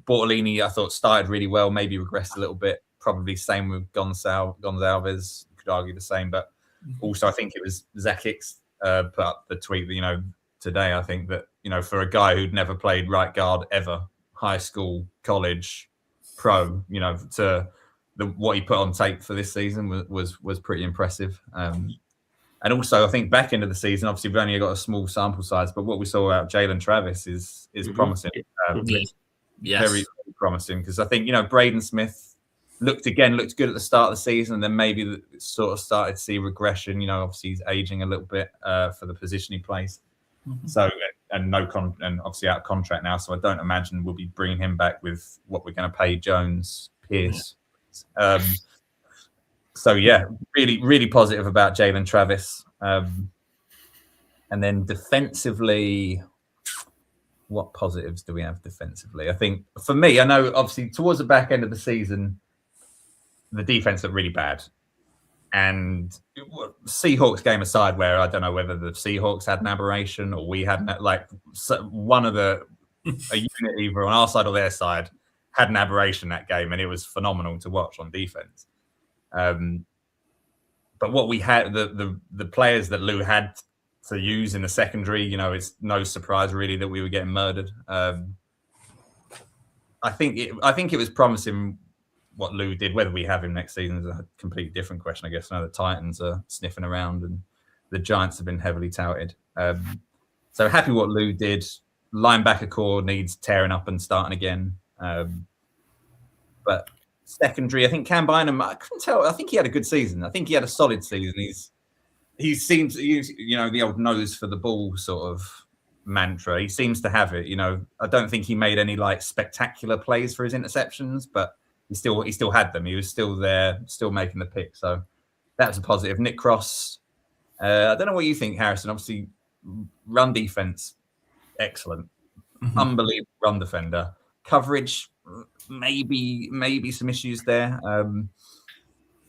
Bortolini, I thought, started really well, maybe regressed a little bit. Probably same with Gonzalez. You could argue the same, but also I think it was Zach Hicks put up the tweet that, today. I think that, for a guy who'd never played right guard ever, high school, college, pro, to what he put on tape for this season was pretty impressive. And also, I think back into the season, obviously we've only got a small sample size, but what we saw out Jalen Travis is promising. Very, very promising, because I think Braden Smith looked good at the start of the season, and then maybe sort of started to see regression. Obviously he's aging a little bit for the position he plays. So and obviously out of contract now, so I don't imagine we'll be bringing him back with what we're going to pay Jones, Pierce. Really, really positive about Jalen Travis. And then defensively, what positives do we have defensively? I think for me, I know obviously towards the back end of the season, the defense looked really bad. And Seahawks game aside, where I don't know whether the Seahawks had an aberration or we had one of a unit either on our side or their side had an aberration that game, and it was phenomenal to watch on defense. But what we had, the players that Lou had to use in the secondary, it's no surprise really that we were getting murdered. I think it was promising what Lou did. Whether we have him next season is a completely different question, I guess. Now the Titans are sniffing around and the Giants have been heavily touted. So happy what Lou did. Linebacker core needs tearing up and starting again. But secondary, I think Cam Bynum, I couldn't tell. I think he had a good season. I think he had a solid season. He seems, the old nose for the ball sort of mantra. He seems to have it. I don't think he made any spectacular plays for his interceptions, but he still had them. He was still there, still making the pick. So that was a positive. Nick Cross, I don't know what you think, Harrison. Obviously, run defense, excellent, unbelievable run defender. Coverage, maybe some issues there.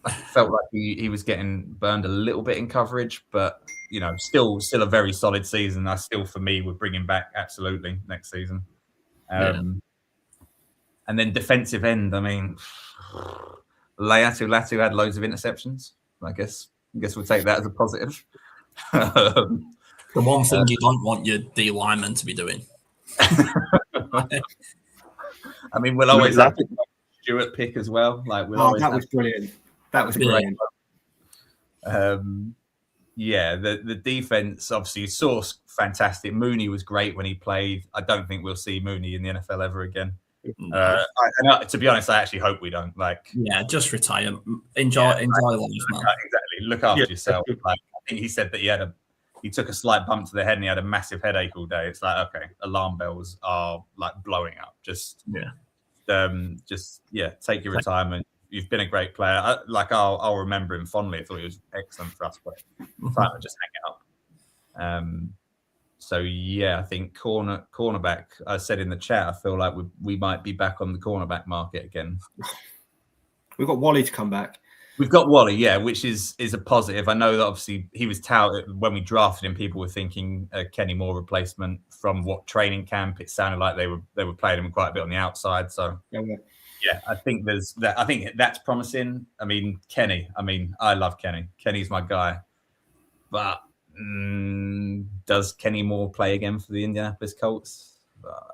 I felt like he was getting burned a little bit in coverage, but still a very solid season. I still, for me, would bring him back absolutely next season. And then defensive end, I mean, Latu had loads of interceptions. I guess we'll take that as a positive. The one thing you don't want your D lineman to be doing. I mean, we'll always have Stewart pick as well. That was brilliant. That was brilliant. The defense obviously saw fantastic. Mooney was great when he played. I don't think we'll see Mooney in the NFL ever again. To be honest, I actually hope we don't. Just retire. Enjoy life, man. Exactly. Look after yourself. I think he said that he took a slight bump to the head and he had a massive headache all day. It's okay, alarm bells are blowing up. Just take your retirement. You've been a great player. I'll remember him fondly. I thought he was excellent for us, but time to just hang it up. I think cornerback. I said in the chat, I feel like we might be back on the cornerback market again. We've got Wally to come back. We've got Wally, which is a positive. I know that obviously he was touted when we drafted him. People were thinking a Kenny Moore replacement. From what training camp, it sounded like they were playing him quite a bit on the outside. So I think there's that. I think that's promising. I mean, Kenny. I love Kenny. Kenny's my guy. But does Kenny Moore play again for the Indianapolis Colts?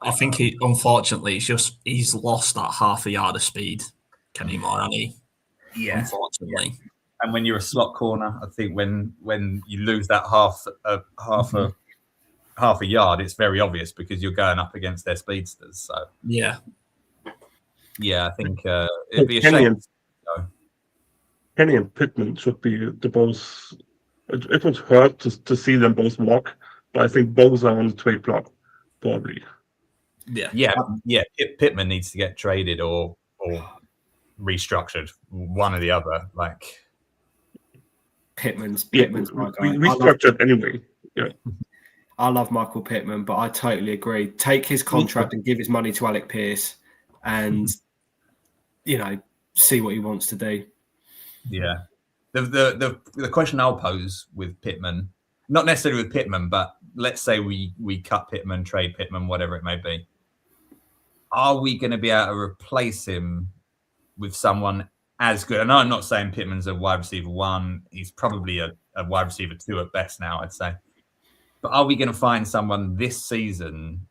I think unfortunately, he's lost that half a yard of speed, Kenny Moore, hasn't he? Yeah, unfortunately. And when you're a slot corner, I think when you lose that half a yard, it's very obvious because you're going up against their speedsters. So Yeah. I think it'd be a shame. Kenny and Pittman should be the both. It would hurt to see them both walk, but I think both are on the trade block, probably. Yeah. Pittman needs to get traded or restructured, one or the other. Like Pittman's we my guy. restructured anyway. Yeah. I love Michael Pittman, but I totally agree. Take his contract and give his money to Alec Pierce, and see what he wants to do. Yeah. The question I'll pose with Pittman, not necessarily with Pittman, but let's say we cut Pittman, trade Pittman, whatever it may be. Are we going to be able to replace him with someone as good? And I'm not saying Pittman's a wide receiver 1. He's probably a wide receiver 2 at best now, I'd say. But are we going to find someone this season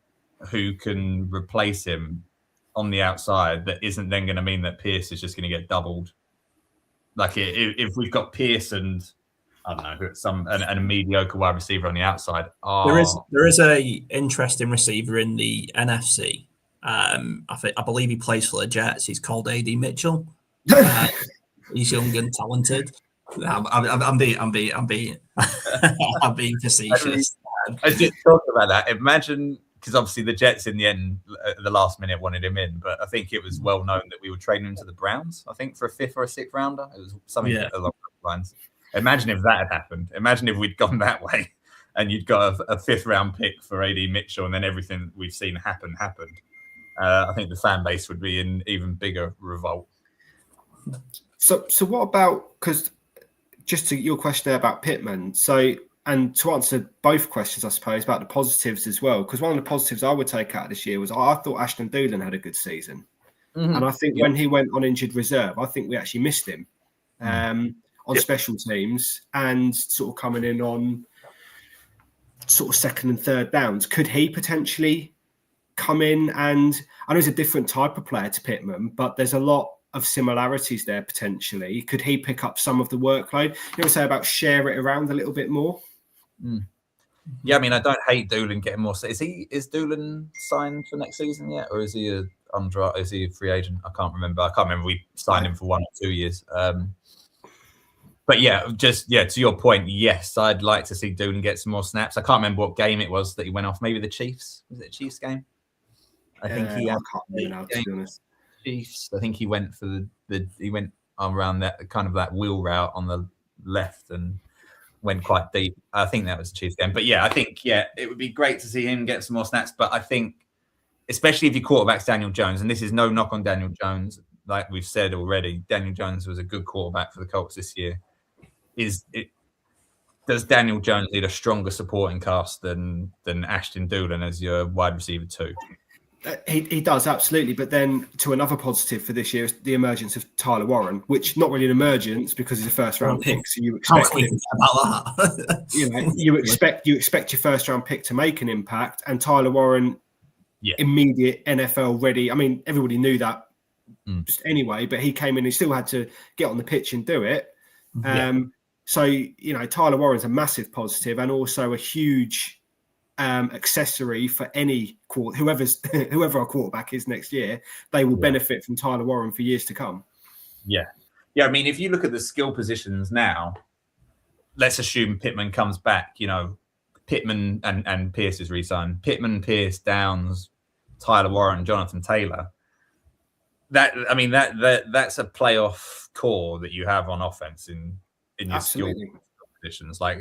who can replace him on the outside that isn't then going to mean that Pierce is just going to get doubled? Like if we've got Pierce and I don't know and a mediocre wide receiver on the outside, there is a interesting receiver in the NFC. I believe he plays for the Jets. He's called AD Mitchell. He's young and talented. I'm being facetious. I did talk about that. Imagine, because obviously the Jets in the end, at the last minute, wanted him in, but I think it was well known that we were trading him to the Browns. I think for a 5th or a 6th rounder. It was something along those lines. Imagine if that had happened. Imagine if we'd gone that way, and you'd got a 5th round pick for AD Mitchell, and then everything we've seen happened. I think the fan base would be in even bigger revolt. So what about, because just to your question there about Pittman, and to answer both questions, I suppose, about the positives as well, because one of the positives I would take out of this year was I thought Ashton Doolan had a good season. Mm-hmm. And I think when he went on injured reserve, I think we actually missed him on special teams and sort of coming in on sort of 2nd and 3rd downs. Could he potentially come in? And I know he's a different type of player to Pittman, but there's a lot of similarities there potentially. Could he pick up some of the workload? You know, say about share it around a little bit more? Yeah, I mean, I don't hate Doolan getting more. Is Doolan signed for next season yet, or is he a free agent? I can't remember. We signed him for 1 or 2 years. But to your point, yes, I'd like to see Doolan get some more snaps. I can't remember what game it was that he went off. Maybe the Chiefs. Was it a Chiefs game? I think he. I can't remember now, to be honest. Chiefs. I think he went for he went around that kind of that wheel route on the left and went quite deep. I think that was the Chiefs game. But I think it would be great to see him get some more snaps. But I think, especially if your quarterback's Daniel Jones, and this is no knock on Daniel Jones, like we've said already, Daniel Jones was a good quarterback for the Colts this year. Does Daniel Jones need a stronger supporting cast than Ashton Doolan as your wide receiver 2? He does, absolutely. But then to another positive for this year is the emergence of Tyler Warren, which not really an emergence because he's a 1st round pick. So you expect you expect your 1st round pick to make an impact, and Tyler Warren, immediate NFL ready. I mean, everybody knew that just anyway, but he came in, he still had to get on the pitch and do it. So Tyler Warren's a massive positive and also a huge accessory for any whoever our quarterback is next year. They will benefit from Tyler Warren for years to come. I mean, if you look at the skill positions now, let's assume Pittman comes back. Pittman and Pierce is re-signed. Pittman, Pierce, Downs, Tyler Warren, Jonathan Taylor. That's a playoff core that you have on offense in your skill positions. Like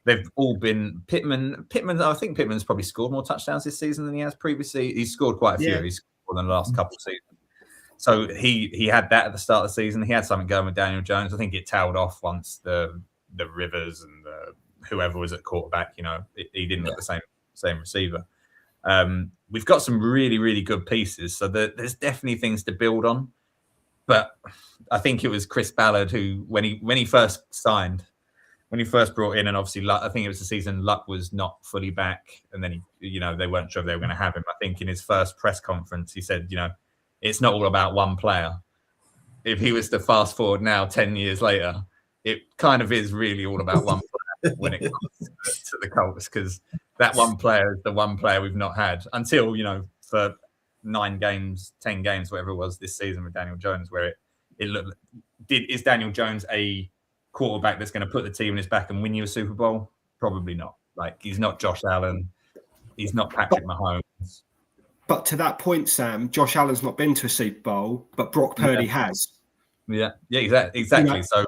they've all been Pittman. I think Pittman's probably scored more touchdowns this season than he has previously. He's scored quite a few. He's scored more than the last couple of seasons. So he had that at the start of the season. He had something going with Daniel Jones. I think it tailed off once the Rivers and whoever was at quarterback. He didn't have the same receiver. We've got some really, really good pieces. So there's definitely things to build on. But I think it was Chris Ballard who, when he first signed, when he first brought in, and obviously I think it was the season Luck was not fully back, and then they weren't sure if they were going to have him. I think in his first press conference he said, it's not all about one player. If he was to fast forward now 10 years later, it kind of is really all about one player when it comes to the Colts, because that one player is the one player we've not had until, for 9 games, 10 games, whatever it was this season with Daniel Jones, where it looked. Is Daniel Jones a quarterback that's going to put the team in his back and win you a Super Bowl? Probably not. Like, he's not Josh Allen. He's not Patrick Mahomes. But to that point, Sam, Josh Allen's not been to a Super Bowl, but Brock Purdy has. Yeah, exactly. So,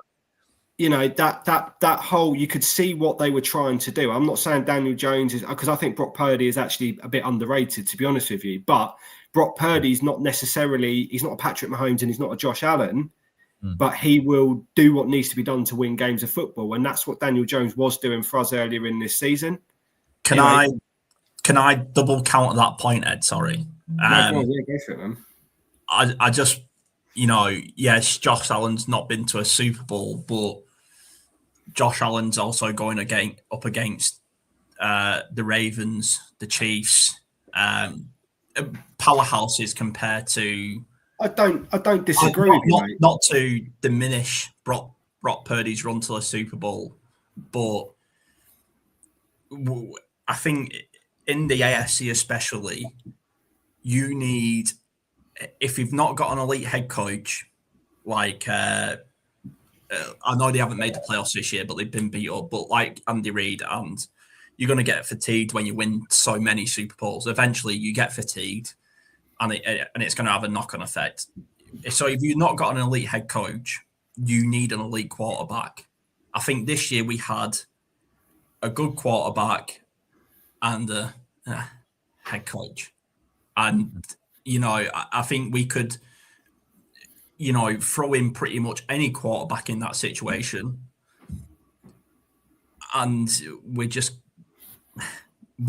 that whole, you could see what they were trying to do. I'm not saying Daniel Jones is, because I think Brock Purdy is actually a bit underrated, to be honest with you. But Brock Purdy's not necessarily, he's not a Patrick Mahomes and he's not a Josh Allen, but he will do what needs to be done to win games of football. And that's what Daniel Jones was doing for us earlier in this season. Can I double counter that point, Ed? Sorry. Go for it, man. I just, yes, Josh Allen's not been to a Super Bowl, but Josh Allen's also going up against the Ravens, the Chiefs, powerhouses compared to. I don't disagree with you, mate. Not to diminish Brock Purdy's run to the Super Bowl, but I think in the AFC especially, you need, if you've not got an elite head coach, like I know they haven't made the playoffs this year, but they've been beat up, but like Andy Reid, and you're going to get fatigued when you win so many Super Bowls. Eventually you get fatigued, and it's going to have a knock-on effect. So if you've not got an elite head coach, you need an elite quarterback. I think this year we had a good quarterback and a head coach. And, I think we could, throw in pretty much any quarterback in that situation. And we're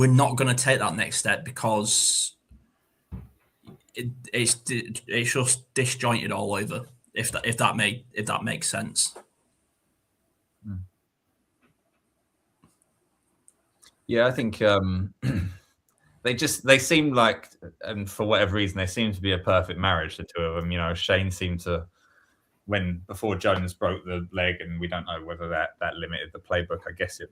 not going to take that next step because it's just disjointed all over. If that makes sense. Yeah, I think they seem like, and for whatever reason, they seem to be a perfect marriage, the two of them. Shane seemed to, before Jones broke the leg, and we don't know whether that limited the playbook. I guess it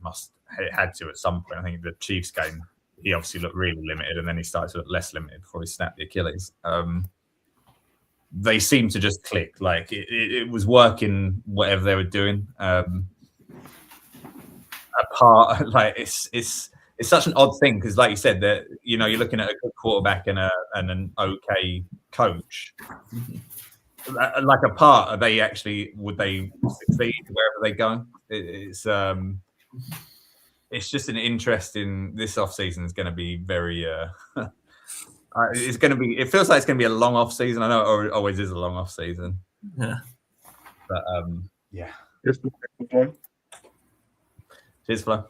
had to at some point. I think the Chiefs game, he obviously looked really limited, and then he started to look less limited before he snapped the Achilles. They seemed to just click. Like it was working, whatever they were doing. Apart, like it's such an odd thing because, like you said, that you're looking at a good quarterback and an okay coach. Like apart, would they succeed wherever they go? It's just an interesting. This off season is going to be very. It's going to be. It feels like it's going to be a long off season. I know it always is a long off season. Yeah. But yeah. Cheers, Flo.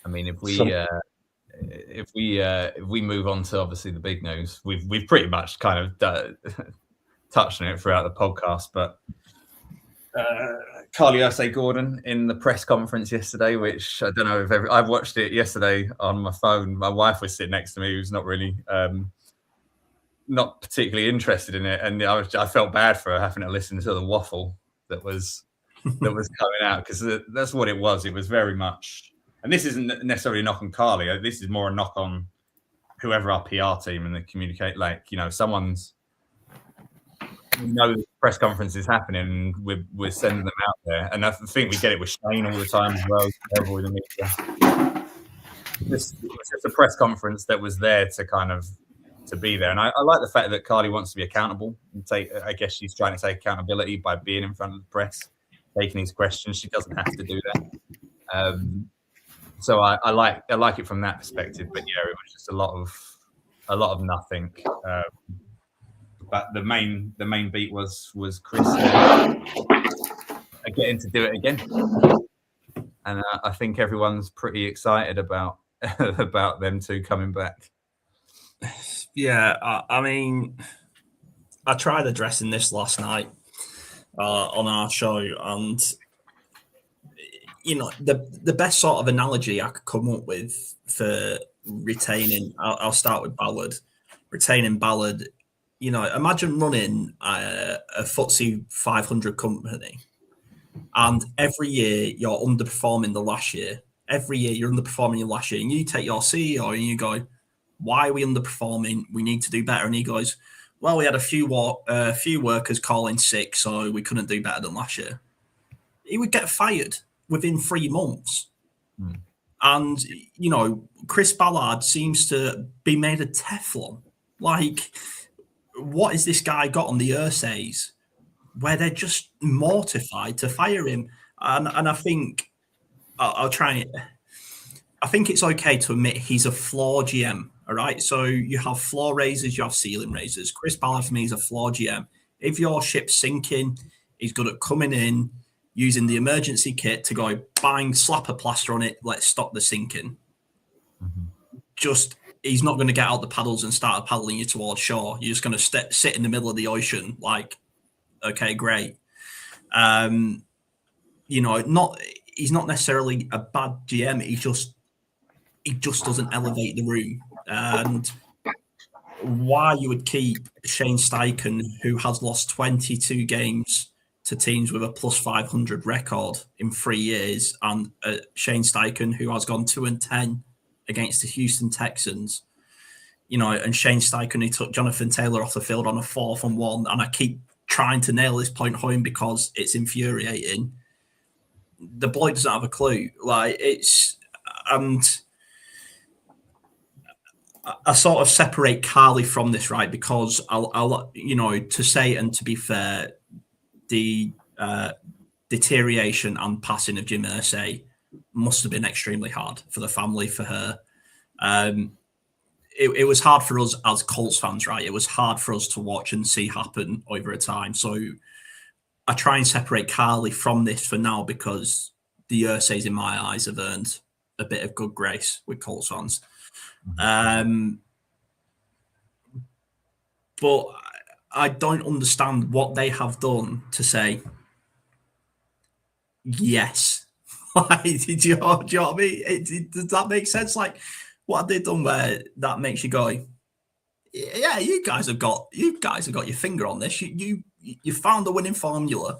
I mean, if we move on to obviously the big news, we've pretty much kind of touched on it throughout the podcast, but Carly Gordon in the press conference yesterday, which I don't know if I watched it yesterday on my phone. My wife was sitting next to me, who's not really not particularly interested in it, and I felt bad for her having to listen to the waffle that was coming out, because that's what it was. It was very much, and this isn't necessarily a knock on Carly. This is more a knock on whoever our PR team and the communicate. Like, someone's, the press conference is happening, and we're sending them out there, and I think we get it with Shane all the time as well. Avoid the media. This was just a press conference that was there to kind of to be there, and I like the fact that Carly wants to be accountable and I guess she's trying to take accountability by being in front of the press, taking these questions. She doesn't have to do that. So I like it from that perspective. But yeah, it was just a lot of nothing. But the main beat was Chris getting to do it again, and I think everyone's pretty excited about them two coming back. Yeah, I mean, I tried addressing this last night on our show, and the best sort of analogy I could come up with for retaining, I'll start with Ballard. Retaining Ballard imagine running a FTSE 500 company, and every year you're underperforming the last year. Every year you're underperforming your last year, and you take your CEO and you go, "Why are we underperforming? We need to do better." And he goes, "Well, we had a few workers calling sick, so we couldn't do better than last year." He would get fired within 3 months. And, Chris Ballard seems to be made of Teflon. Like, what has this guy got on the Ursays where they're just mortified to fire him? And I think I'll try. I think it's okay to admit he's a flawed GM. All right. So you have floor raisers, you have ceiling raisers. Chris Ballard for me is a flawed GM. If your ship's sinking, he's good at coming in, using the emergency kit to go bang, slap a plaster on it, let's stop the sinking. He's not going to get out the paddles and start paddling you towards shore. You're just going to sit in the middle of the ocean like, okay, great. He's not necessarily a bad GM. He just doesn't elevate the room. And why you would keep Shane Steichen, who has lost 22 games to teams with a plus 500 record in 3 years, and Shane Steichen, who has gone 2-10 against the Houston Texans, and Shane Steichen, who took Jonathan Taylor off the field on a 4th and 1, and I keep trying to nail this point home because it's infuriating. The bloke doesn't have a clue. And I sort of separate Carly from this, right? Because I'll to say, and to be fair, the deterioration and passing of Jim Irsay must have been extremely hard for the family, for her. It was hard for us as Colts fans, right? It was hard for us to watch and see happen over a time. So I try and separate Carly from this for now, because the Irsays, in my eyes, have earned a bit of good grace with Colts fans. But I don't understand what they have done to say yes. Do you know what I mean? Does that make sense? Like, what have they done where that makes you go, yeah, you guys have got your finger on this. You found the winning formula.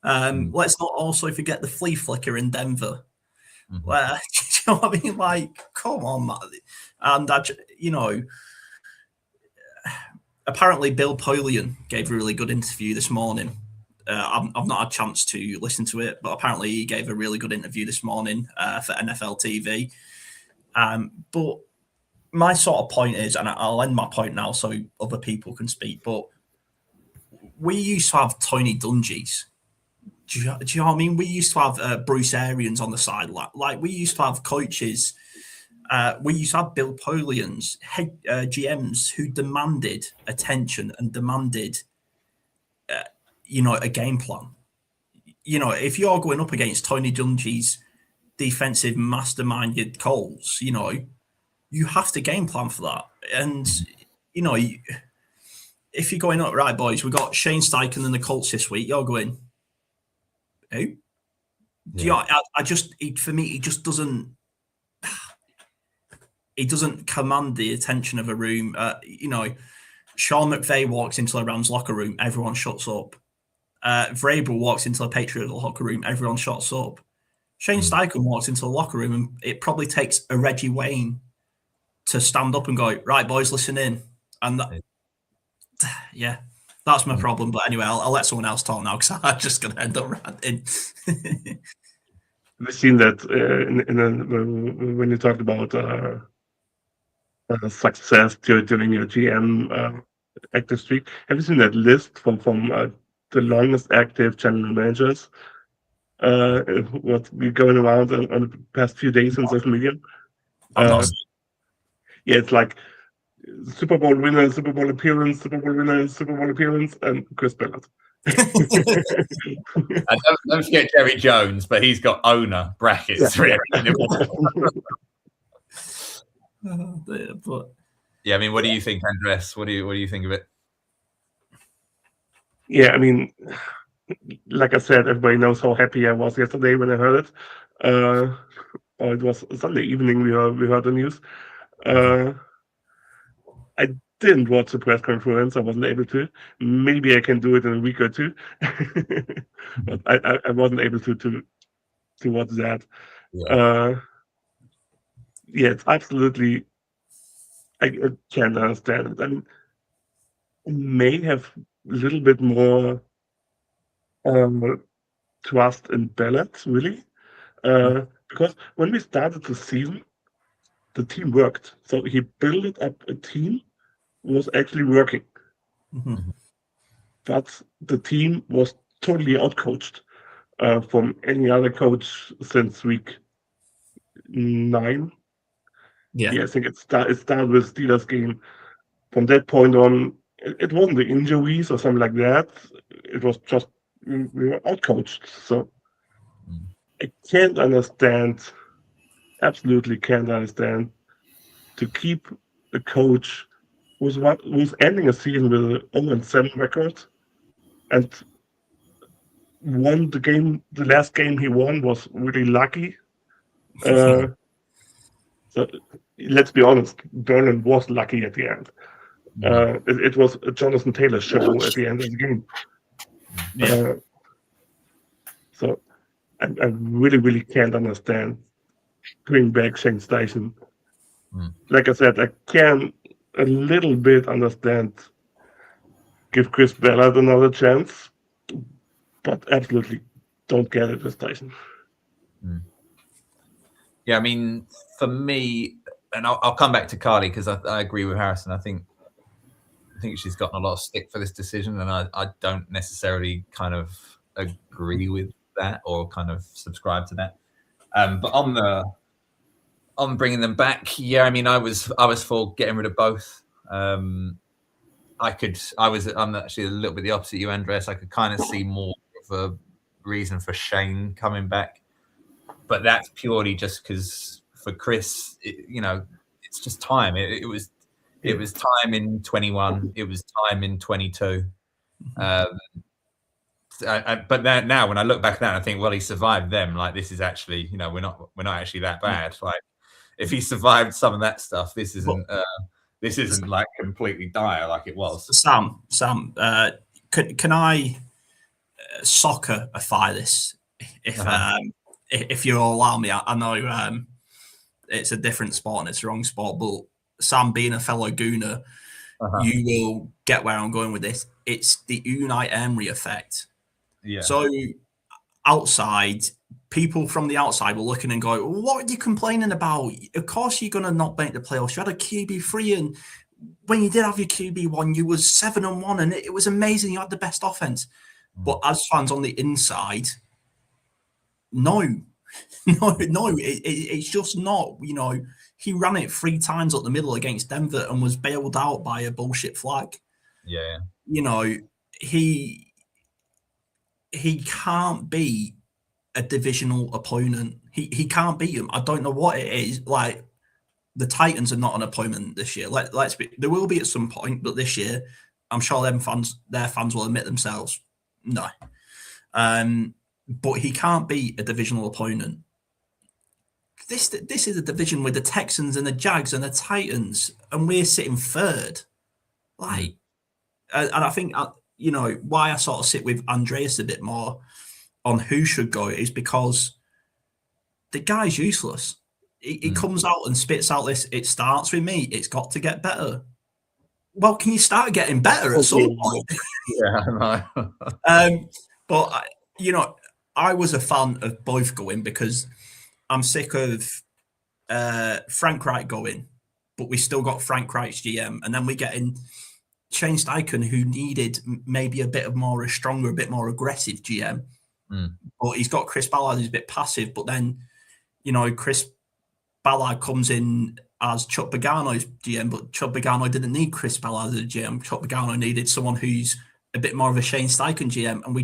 Let's not also forget the flea flicker in Denver. Where, do you know what I mean? Like, come on, man. And apparently Bill Polian gave a really good interview this morning. I've not had a chance to listen to it, but apparently he gave a really good interview this morning for NFL TV. But my sort of point is, and I'll end my point now so other people can speak, but we used to have Tony Dungy's. Do you know what I mean? We used to have Bruce Arians on the side. Like we used to have coaches. We used to have Bill Polian's head GMs who demanded attention and demanded, a game plan. If you're going up against Tony Dungy's defensive masterminded Colts, you have to game plan for that. And, if you're going up, right, boys, we've got Shane Steichen and the Colts this week, you're going, who? Yeah. For me, he just doesn't. He doesn't command the attention of a room. Sean McVay walks into a Rams locker room, everyone shuts up. Vrabel walks into a Patriots locker room, everyone shuts up. Shane Steichen walks into the locker room, and it probably takes a Reggie Wayne to stand up and go, right, boys, listen in. And that's my problem. But anyway, I'll let someone else talk now, because I'm just going to end up ranting. We've seen that when you talked about success during your GM active streak. Have you seen that list from the longest active general managers? What we're going around on the past few days on social media? It's like Super Bowl winner, Super Bowl appearance, Super Bowl winner, Super Bowl appearance, and Chris Ballard. And don't forget Jerry Jones, but he's got owner brackets. But yeah, I mean, what do you think, Andres? What do you think of it? Yeah, I mean, like I said, everybody knows how happy I was yesterday when I heard it. It was Sunday evening we heard the news. I didn't watch the press conference. I wasn't able to. Maybe I can do it in a week or two. But I wasn't able to watch that. Yeah. Yeah, it's absolutely. I can't understand it. I mean, may have a little bit more trust in Ballard, really. Because when we started the season, the team worked. So he built up a team was actually working. Mhm. But the team was totally outcoached from any other coach since week 9. Yeah. I think it started with Steelers game. From that point on, it wasn't the injuries or something like that. It was just we were outcoached. So I can't understand, absolutely can't understand, to keep a coach who's ending a season with an 0-7 record and won the game. The last game he won was really lucky. So let's be honest, Berlin was lucky at the end. It was a Jonathan Taylor show at the end of the game. Yeah. So I really, really can't understand bring back Shane Station. Like I said, I can a little bit understand give Chris Ballard another chance, but absolutely don't get it with Tyson. Yeah, I mean, for me, and I'll come back to Carly because I agree with Harrison. I think she's gotten a lot of stick for this decision, and I don't necessarily kind of agree with that or kind of subscribe to that. But on bringing them back, yeah, I mean, I was for getting rid of both. I'm actually a little bit the opposite of you, Andreas. I could kind of see more of a reason for Shane coming back, but that's purely just because for Chris, it's just time. It was time in 21. It was time in 22. But now when I look back at that, I think, well, he survived them. Like, this is actually, we're not actually that bad. Like, if he survived some of that stuff, this isn't like completely dire like it was. Sam, can I soccerify this if you'll allow me? I know it's a different sport and it's the wrong sport, but Sam, being a fellow Gooner, you will get where I'm going with this. It's the Unai Emery effect. Yeah. So outside, people from the outside were looking and going, what are you complaining about? Of course you're going to not make the playoffs. You had a QB3, and when you did have your QB1, you was 7-1, and it was amazing. You had the best offense. But as fans on the inside, no, it's just not. He ran it 3 times up the middle against Denver and was bailed out by a bullshit flag. Yeah. He can't beat a divisional opponent. He can't beat them. I don't know what it is. Like, the Titans are not an opponent this year. Let's be. There will be at some point, but this year, I'm sure their fans will admit themselves, no. But he can't beat a divisional opponent. This is a division with the Texans and the Jags and the Titans, and we're sitting third. And I think why I sort of sit with Andreas a bit more on who should go is because the guy's useless. He comes out and spits out this. It starts with me. It's got to get better. Well, can you start getting better at some point? Yeah, I know. But I was a fan of both going because I'm sick of Frank Wright going, but we still got Frank Wright's GM, and then we get in Shane Steichen, who needed maybe a bit more aggressive GM. But he's got Chris Ballard, who's a bit passive. But then, Chris Ballard comes in as Chuck Pagano's GM, but Chuck Pagano didn't need Chris Ballard as a GM. Chuck Pagano needed someone who's a bit more of a Shane Steichen GM, and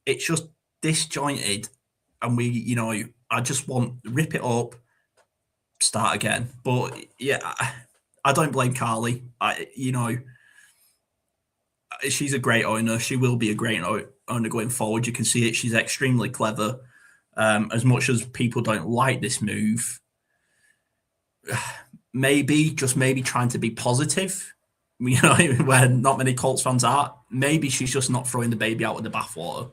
it's just disjointed. And I just want rip it up, start again. But yeah, I don't blame Carly. She's a great owner. She will be a great owner going forward. You can see it. She's extremely clever. As much as people don't like this move, maybe trying to be positive where not many Colts fans are. Maybe she's just not throwing the baby out with the bathwater,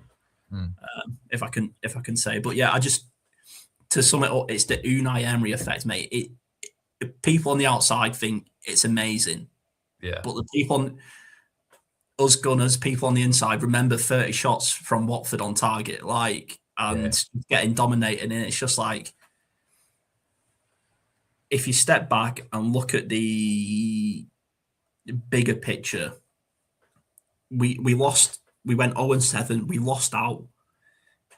if I can say. But yeah, to sum it up, it's the Unai Emery effect, mate. People on the outside think it's amazing, but the people us Gunners, people on the inside remember 30 shots from Watford on target, getting dominated, and it's just like, if you step back and look at the bigger picture, we lost. We went 0-7. We lost out,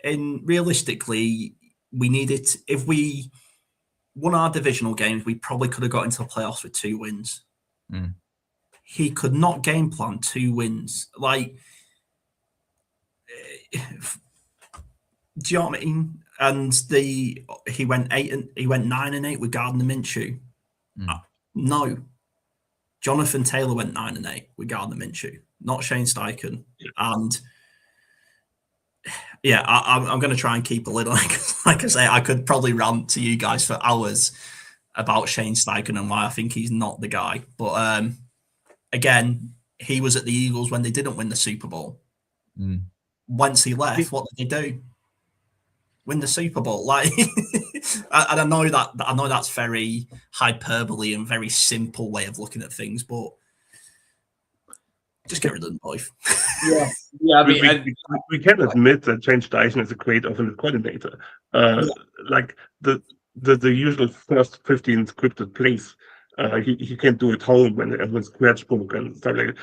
and realistically, we needed. If we won our divisional games, we probably could have got into the playoffs with 2 wins. He could not game plan 2 wins. Like, do you know what I mean? And he went 9-8 with Gardner Minshew. No, Jonathan Taylor went 9-8 with Gardner Minshew, not Shane Steichen. And yeah, I'm going to try and keep a lid on it. Like I say, I could probably rant to you guys for hours about Shane Steichen and why I think he's not the guy. But again, he was at the Eagles when they didn't win the Super Bowl. Once he left, what did they do? Win the Super Bowl. Like, and I know that's very hyperbole and very simple way of looking at things, but just get rid of them both. Yeah. I mean, we can admit that Shane Steichen is a great offensive coordinator. Like the usual first 15 scripted plays, he can do at home when everyone's scratchbook and stuff like that.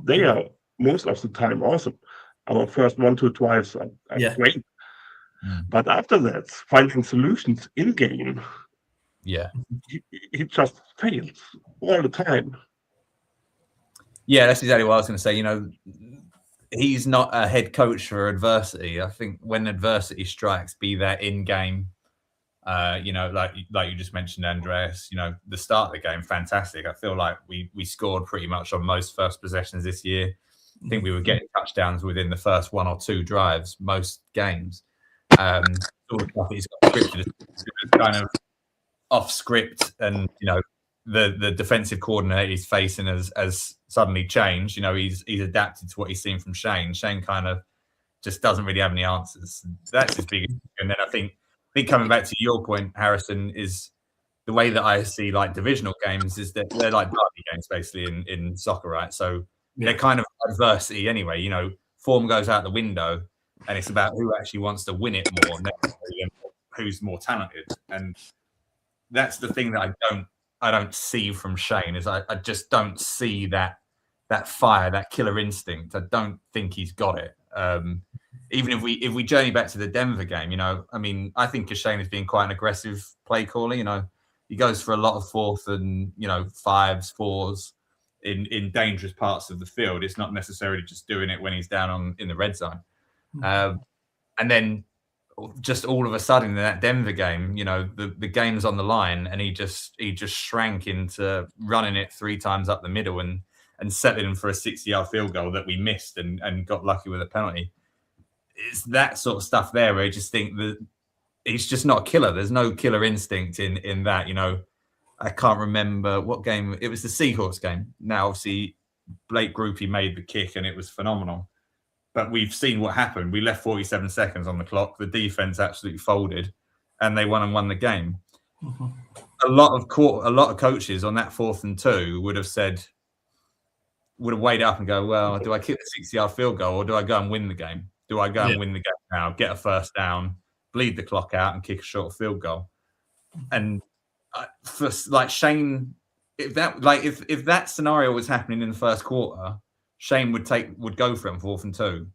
They are most of the time awesome. Our first 1-2 drives are great. But after that, finding solutions in game, he just fails all the time. Yeah, that's exactly what I was going to say. You know, he's not a head coach for adversity. I think when adversity strikes, be that in game, you know, like you just mentioned, Andreas, you know, the start of the game, fantastic. I feel like we scored pretty much on most first possessions this year. I think we were getting touchdowns within the first 1 or 2 drives, most games. All the stuff he's got scripted is kind of off script, and you know, the defensive coordinator he's facing has suddenly changed. You know, he's adapted to what he's seen from Shane. Shane kind of just doesn't really have any answers. That's his biggest issue. And then I think coming back to your point, Harrison, is the way that I see like divisional games is that they're like derby games basically in soccer, right? So they're kind of adversity anyway. You know, form goes out the window, and it's about who actually wants to win it more, than who's more talented. And that's the thing that I don't see from Shane, is I just don't see that fire, that killer instinct. I don't think he's got it. Even if we journey back to the Denver game, you know, I mean, I think Shane has been quite an aggressive play caller. You know, he goes for a lot of 4th and, you know, 5s, 4s in dangerous parts of the field. It's not necessarily just doing it when he's down in the red zone. And then just all of a sudden in that Denver game, you know, the game's on the line, and he just shrank into running it 3 times up the middle and settling for a 60-yard field goal that we missed and got lucky with a penalty. It's that sort of stuff there where I just think that he's just not a killer. There's no killer instinct in that. You know, I can't remember what game it was. The Seahawks game. Now, obviously, Blake Groupie made the kick and it was phenomenal. But we've seen what happened. We left 47 seconds on the clock. The defense absolutely folded, and they won the game. A lot of coaches on that 4th and 2 would have weighed up and go, well, do I kick the 60-yard field goal, or do I go and win the game? Do I go and win the game now, get a first down, bleed the clock out, and kick a short field goal? And for like Shane, if that scenario was happening in the first quarter, Shane would go for it on 4th and 2,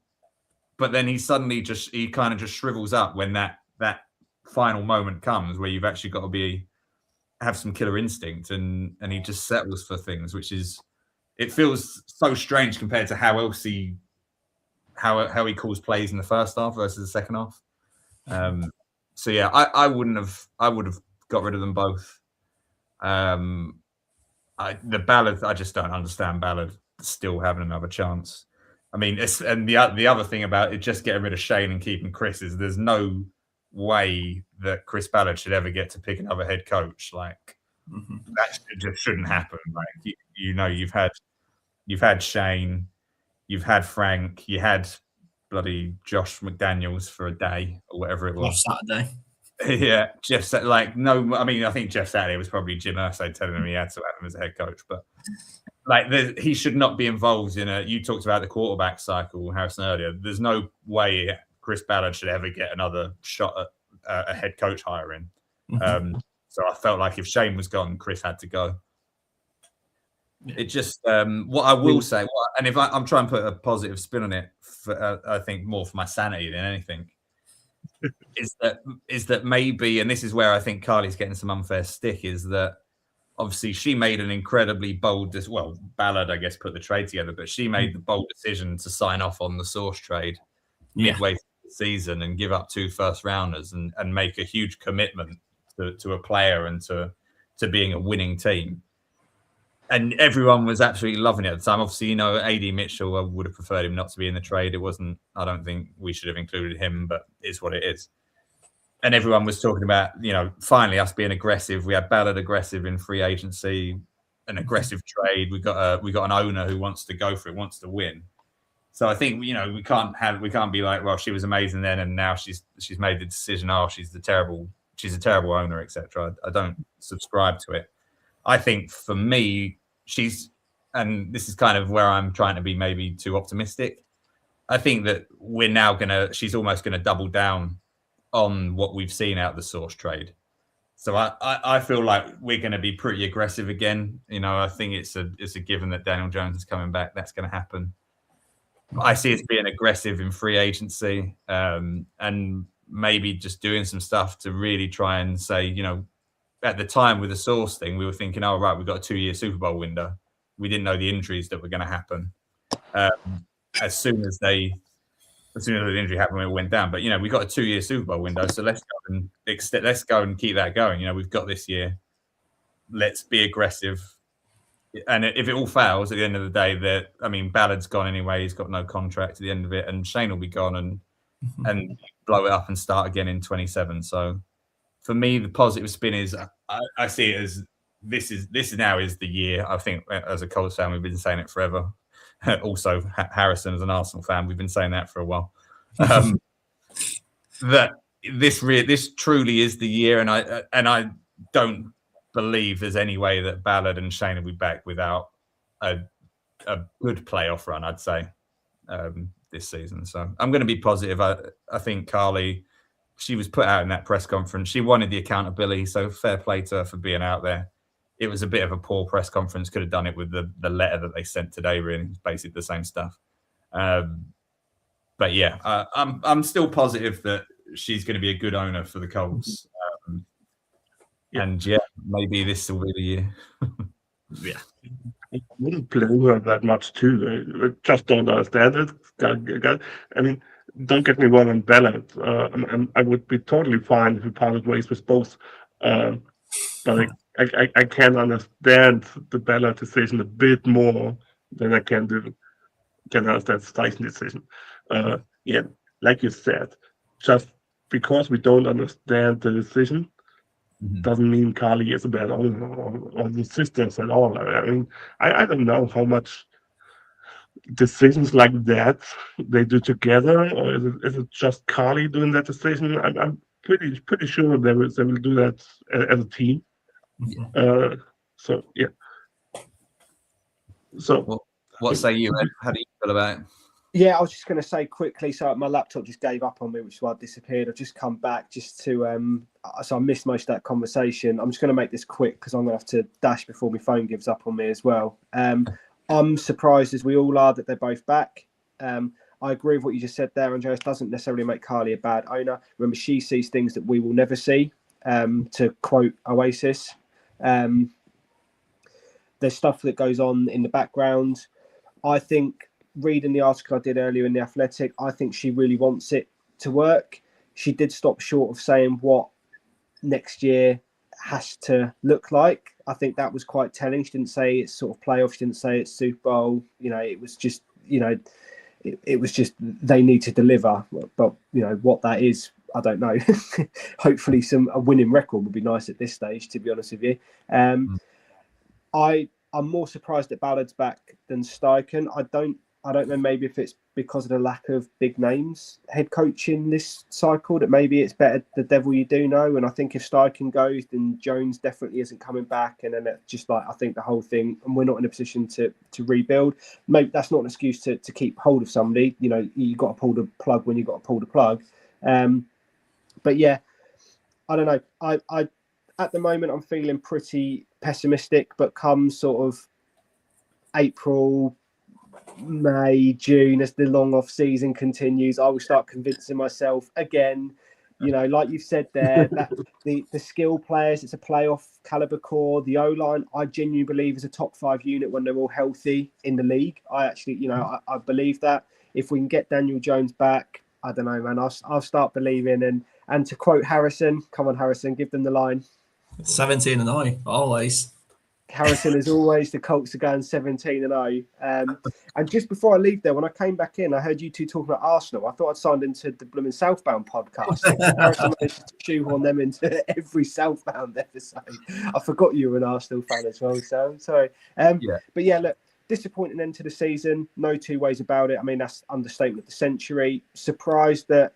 but then he kind of just shrivels up when that final moment comes where you've actually got to have some killer instinct, and he just settles for things, which is, it feels so strange compared to how he calls plays in the first half versus the second half. So yeah, I would have got rid of them both. The Ballard, I just don't understand Ballard still having another chance. I mean, and the other thing about it, just getting rid of Shane and keeping Chris, is there's no way that Chris Ballard should ever get to pick another head coach. Like that just shouldn't happen. Like you know, you've had you've had Shane, you've had Frank, you had bloody Josh McDaniels for a day or whatever it was. Last Saturday. Yeah, Jeff said, like, no, I mean, I think Jeff Saturday was probably Jim Irsay telling him he had to have him as a head coach, but like, he should not be involved in you talked about the quarterback cycle, Harrison, earlier. There's no way Chris Ballard should ever get another shot at a head coach hiring. So I felt like if Shane was gone, Chris had to go. It just, what I will say, and if I'm trying to put a positive spin on it, I think more for my sanity than anything, is that maybe, and this is where I think Carly's getting some unfair stick, is that obviously she made an incredibly bold, well, Ballard, I guess, put the trade together, but she made the bold decision to sign off on the Source trade midway through the season and give up 2 first-rounders and make a huge commitment to a player and to being a winning team. And everyone was absolutely loving it at the time. Obviously, you know, AD Mitchell, I would have preferred him not to be in the trade. It wasn't, I don't think we should have included him, but it's what it is. And everyone was talking about, you know, finally us being aggressive. We had Ballard aggressive in free agency, an aggressive trade. We got an owner who wants to go for it, wants to win. So I think, you know, we can't be like, well, she was amazing then, and now she's made the decision. Oh, she's a terrible owner, etc. I don't subscribe to it. I think for me, and this is kind of where I'm trying to be maybe too optimistic. I think that she's almost gonna double down on what we've seen out of the Source trade. So I feel like we're going to be pretty aggressive again. You know, I think it's a given that Daniel Jones is coming back. That's going to happen. I see us being aggressive in free agency, and maybe just doing some stuff to really try and say, you know, at the time with the Source thing, we were thinking, oh, right, we've got a 2-year Super Bowl window. We didn't know the injuries that were going to happen. As soon as the injury happened, it went down. But, you know, we got a 2-year Super Bowl window, so let's go and keep that going. You know, we've got this year. Let's be aggressive. And if it all fails at the end of the day, Ballard's gone anyway. He's got no contract at the end of it, and Shane will be gone and blow it up and start again in 27. So for me, the positive spin is I see it as this now is the year. I think as a Colts fan, we've been saying it forever. Also, Harrison, as an Arsenal fan, we've been saying that for a while. That this truly is the year, and I don't believe there's any way that Ballard and Shane will be back without a good playoff run, I'd say, this season. So I'm going to be positive. I think Carly, she was put out in that press conference. She wanted the accountability, so fair play to her for being out there. It was a bit of a poor press conference. Could have done it with the letter that they sent today. Really, it's basically the same stuff. But yeah, I'm still positive that she's going to be a good owner for the Colts. And yeah, maybe this will be the year. Yeah, I wouldn't blame her that much too. I just don't understand it. I mean, don't get me wrong on Ballard. I would be totally fine if we parted ways with both. But I can understand the Ballard decision a bit more than I can understand the Tyson decision. Yeah, like you said, just because we don't understand the decision doesn't mean Carly is a bad owner or the sisters at all. I mean, I don't know how much decisions like that they do together, or is it just Carly doing that decision? I'm pretty sure they will do that as a team. So yeah. So what say you, Ed? How do you feel about it? Yeah, I was just going to say quickly. So my laptop just gave up on me, which is why I disappeared. I've just come back just to so I missed most of that conversation. I'm just going to make this quick because I'm going to have to dash before my phone gives up on me as well. I'm surprised, as we all are, that they're both back. I agree with what you just said there, Andreas. Doesn't necessarily make Carly a bad owner. Remember, she sees things that we will never see. To quote Oasis, there's stuff that goes on in the background. I think, reading the article I did earlier in The Athletic, I think she really wants it to work. She did stop short of saying what next year has to look like. I think that was quite telling. She didn't say it's sort of playoff. She didn't say it's Super Bowl. You know, it was just, you know, it was just they need to deliver. But, you know, what that is, I don't know. Hopefully a winning record would be nice at this stage, to be honest with you. I I'm more surprised that Ballard's back than Steichen. I don't know, maybe if it's because of the lack of big names head coaching this cycle, that maybe it's better the devil you do know. And I think if Steichen goes, then Jones definitely isn't coming back. And then it's just like, I think the whole thing, and we're not in a position to rebuild. Maybe that's not an excuse to keep hold of somebody. You know, you got to pull the plug when you got to pull the plug. But yeah, I don't know. I at the moment, I'm feeling pretty pessimistic, but come sort of April, May, June, as the long off season continues, I will start convincing myself again, you know, like you've said there, that the skill players, it's a playoff caliber core. The O-line, I genuinely believe, is a top 5 unit when they're all healthy in the league. I actually, you know, I believe that. If we can get Daniel Jones back, I don't know, man, I'll start believing. And to quote Harrison, come on, Harrison, give them the line. 17-0, always. Harrison is always the Colts are going 17-0. And just before I leave there, when I came back in, I heard you two talking about Arsenal. I thought I'd signed into the Blooming Southbound podcast. Harrison managed to shoehorn them into every Southbound episode. I forgot you were an Arsenal fan as well, so I'm sorry. But yeah, look, disappointing end to the season. No two ways about it. I mean, that's understatement of the century. Surprised that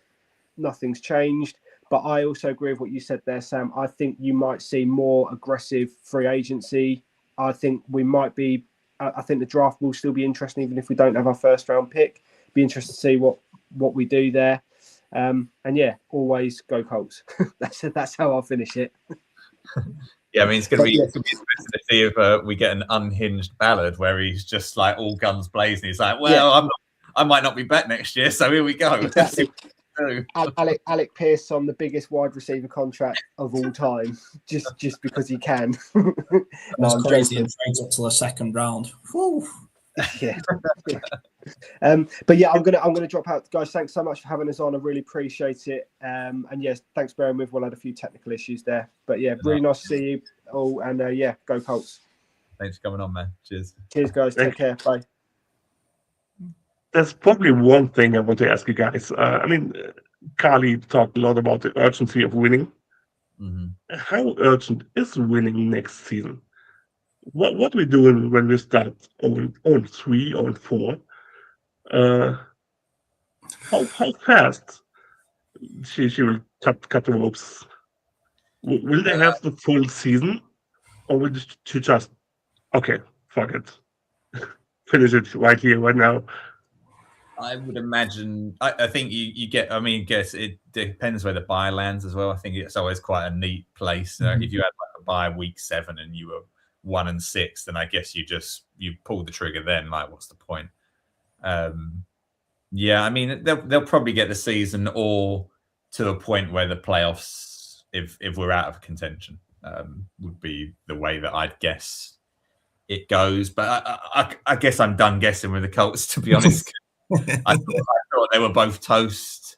nothing's changed. But I also agree with what you said there, Sam. I think you might see more aggressive free agency. I think we might be. I think the draft will still be interesting, even if we don't have our first round pick. Be interested to see what we do there. And yeah, always go Colts. that's how I'll finish it. Yeah, I mean, it's going to be interesting to see if we get an unhinged Ballard where he's just like all guns blazing. He's like, well, I might not be back next year, so here we go. Exactly. Alec Pierce on the biggest wide receiver contract of all time, just because he can. No, I'm crazy. And trades up to the second round. Yeah. But yeah, I'm gonna drop out, guys. Thanks so much for having us on. I really appreciate it. And yes, thanks bearing with. We'll had a few technical issues there, but yeah, really nice to see you all. And yeah, go Colts. Thanks for coming on, man. Cheers, guys. Take care. Bye. There's probably one thing I want to ask you guys. I mean, Carly talked a lot about the urgency of winning. Mm-hmm. How urgent is winning next season? What are we doing when we start 0-3, 0-4? How fast she will cut the ropes? Will they have the full season, or will she just fuck it, finish it right here, right now? I would imagine. I think you get. I mean, guess it depends where the bye lands as well. I think it's always quite a neat place. If you had like a bye week 7 and you were 1-6, then I guess you pull the trigger then. Like, what's the point? Yeah, I mean, they'll probably get the season or to a point where the playoffs, if we're out of contention, would be the way that I'd guess it goes. But I guess I'm done guessing with the Colts, to be honest. I thought they were both toast,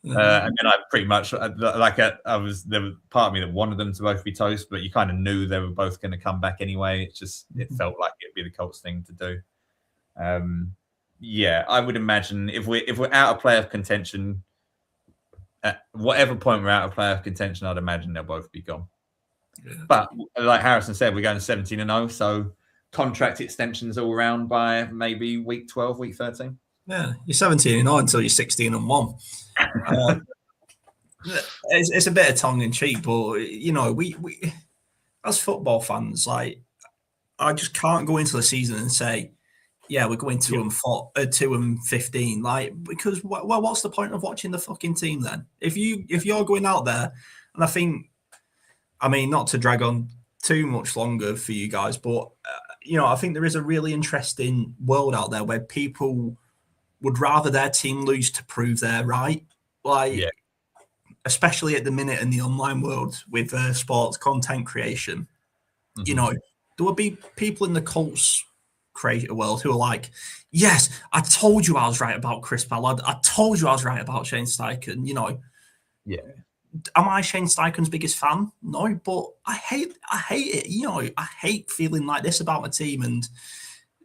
and then I pretty much there was part of me that wanted them to both be toast, but you kind of knew they were both going to come back anyway. It felt like it'd be the Colts thing to do. Yeah, I would imagine if we're out of playoff contention, at whatever point we're out of playoff contention, I'd imagine they'll both be gone. Yeah. But like Harrison said, we're going 17-0, so contract extensions all around by maybe week 12, week 13. Yeah, you're 17-0 until you're 16-1. It's a bit of tongue in cheek, but you know, we as football fans, like, I just can't go into the season and say, yeah, we're going 2-15, like, because well, what's the point of watching the fucking team then? If you're going out there, and I think, I mean, not to drag on too much longer for you guys, but you know, I think there is a really interesting world out there where people would rather their team lose to prove they're right. Like, especially at the minute in the online world with sports content creation, you know, there would be people in the Colts creator world who are like, yes, I told you I was right about Chris Ballard. I told you I was right about Shane Steichen. You know, am I Shane Steichen's biggest fan? No, but I hate it. You know, I hate feeling like this about my team, and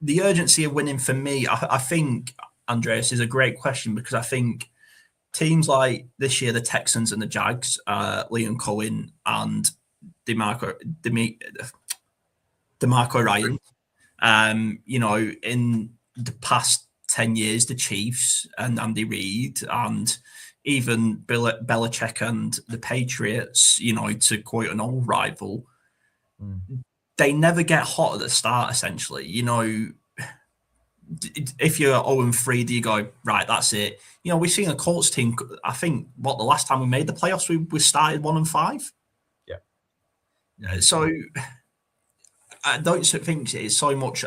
the urgency of winning for me. I think, Andreas, is a great question, because I think teams like this year, the Texans and the Jags, Liam Cohen and DeMarco Ryan, You know, in the past 10 years, the Chiefs and Andy Reid and even Belichick and the Patriots, you know, to quote an old rival, they never get hot at the start, essentially. You know, if you're 0-3, do you go, right, that's it? You know, we've seen a Colts team, I think, the last time we made the playoffs, we started 1-5. Yeah. So I don't think it's so much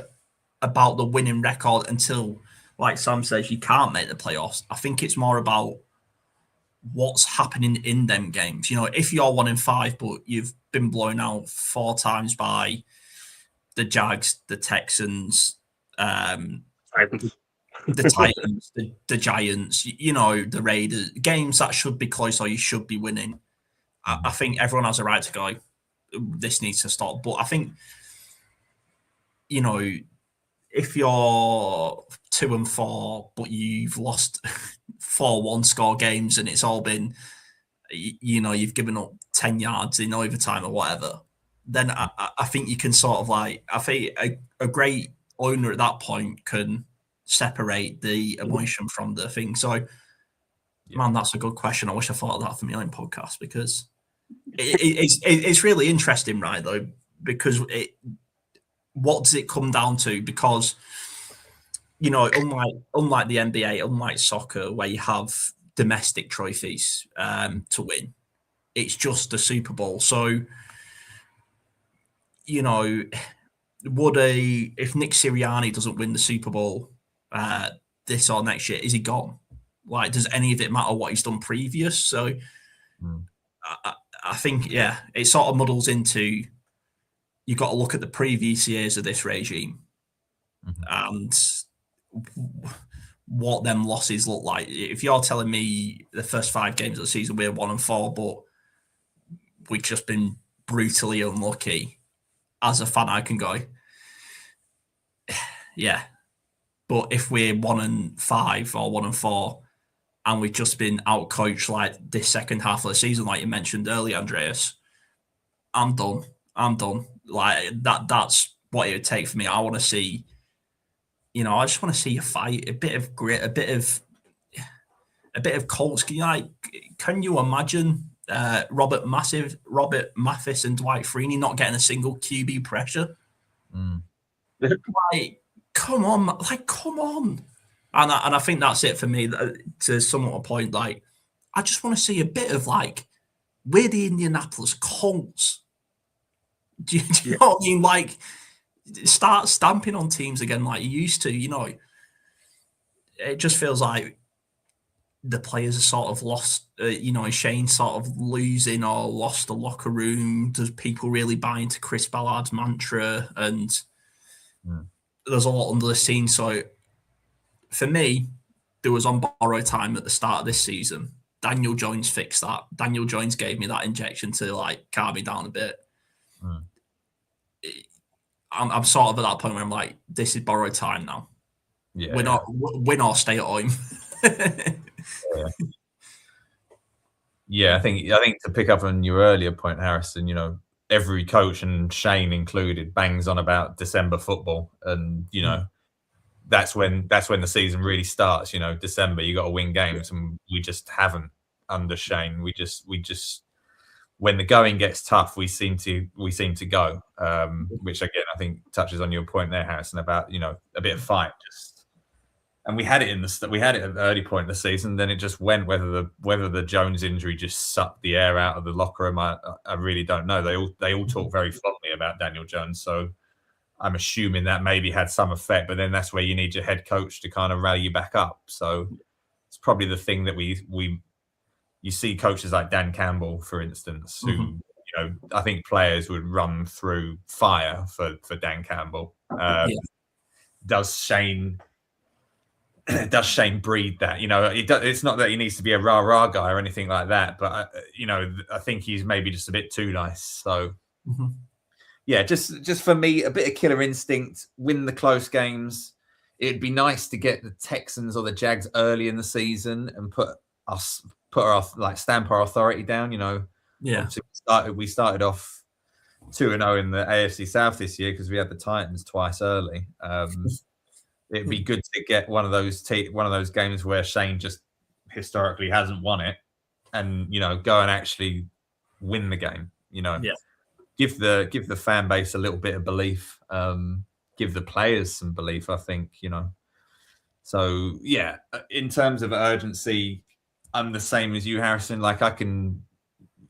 about the winning record until, like Sam says, you can't make the playoffs. I think it's more about what's happening in them games. You know, if you're 1-5, but you've been blown out 4 times by the Jags, the Texans, the Titans, the Giants, you know, the Raiders, games that should be close or you should be winning. I think everyone has a right to go, this needs to stop. But I think, you know, if you're 2-4, but you've lost 4-1 score games and it's all been, you know, you've given up 10 yards in overtime or whatever, then I think you can sort of like, I think a great owner at that point can separate the emotion from the thing. So, man, that's a good question. I wish I thought of that for my own podcast, because it's really interesting, right, though, because what does it come down to? Because, you know, unlike the NBA, unlike soccer, where you have domestic trophies to win, it's just the Super Bowl. So, you know, if Nick Sirianni doesn't win the Super Bowl this or next year, is he gone? Like, does any of it matter what he's done previous? So I think, yeah, it sort of muddles into, you've got to look at the previous years of this regime and what them losses look like. If you're telling me the first 5 games of the season we're 1-4, but we've just been brutally unlucky, as a fan I can go, yeah. But if we're 1-5 or 1-4 and we've just been outcoached like this second half of the season, like you mentioned earlier, Andreas, I'm done. Like that's what it would take for me. I want to see, you know, I just want to see a fight, a bit of grit, a bit of Colts. Can you imagine Robert Mathis and Dwight Freeney not getting a single QB pressure? Like, come on. And I think that's it for me, to sum up a point. Like, I just want to see a bit of, like, we're the Indianapolis Colts. Do you know what I mean? Like, start stamping on teams again like you used to, you know. It just feels like the players are sort of lost, you know, Shane sort of losing or lost the locker room. Does people really buy into Chris Ballard's mantra? And there's a lot under the scenes. So for me, there was on borrowed time at the start of this season. Daniel Jones fixed that. Daniel Jones gave me that injection to, like, calm me down a bit. I'm sort of at that point where I'm like, this is borrowed time now. Yeah, win or stay at home. I think to pick up on your earlier point, Harrison, you know, every coach, and Shane included, bangs on about December football, and you know, that's when the season really starts. You know, December, you got to win games, and we just haven't under Shane. We just when the going gets tough, we seem to go, which again I think touches on your point there, Harrison, about, you know, a bit of fight. And we had it at the early point of the season. Then it just went. Whether the Jones injury just sucked the air out of the locker room, I really don't know. They all talk very fondly about Daniel Jones, so I'm assuming that maybe had some effect. But then that's where you need your head coach to kind of rally you back up. So it's probably the thing that you see coaches like Dan Campbell, for instance, who, you know, I think players would run through fire for Dan Campbell. Does Shane breed that? You know, it's not that he needs to be a rah-rah guy or anything like that, but you know, I think he's maybe just a bit too nice. So yeah, just for me, a bit of killer instinct, win the close games. It'd be nice to get the Texans or the Jags early in the season and stamp our authority down. You know, we started off 2-0 in the AFC South this year because we had the Titans twice early. It'd be good to get one of those games where Shane just historically hasn't won it, and go and actually win the game. Give the fan base a little bit of belief. Give the players some belief. I think So yeah, in terms of urgency, I'm the same as you, Harrison. Like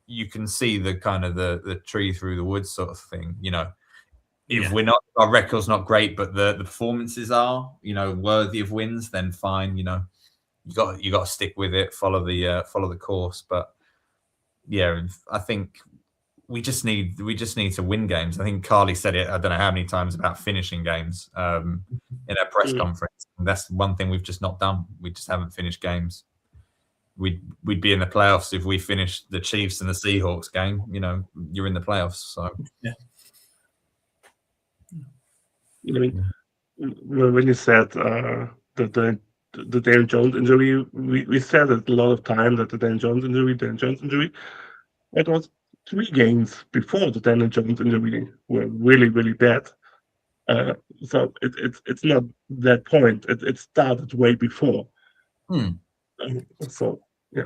you can see the kind of the tree through the woods sort of thing. If we're not, our record's not great, but the performances are, worthy of wins, then fine. You got to stick with it, follow the course. But yeah, I think we just need to win games. I think Carly said it, I don't know how many times, about finishing games in our press conference. And that's one thing we've just not done. We just haven't finished games. We'd be in the playoffs if we finished the Chiefs and the Seahawks game. You're in the playoffs. So yeah. I mean, when you said the Daniel Jones injury, we said it a lot of time that the Daniel Jones injury, it was 3 games before the Daniel Jones injury were really, really bad. So it's not that point. It started way before. So yeah.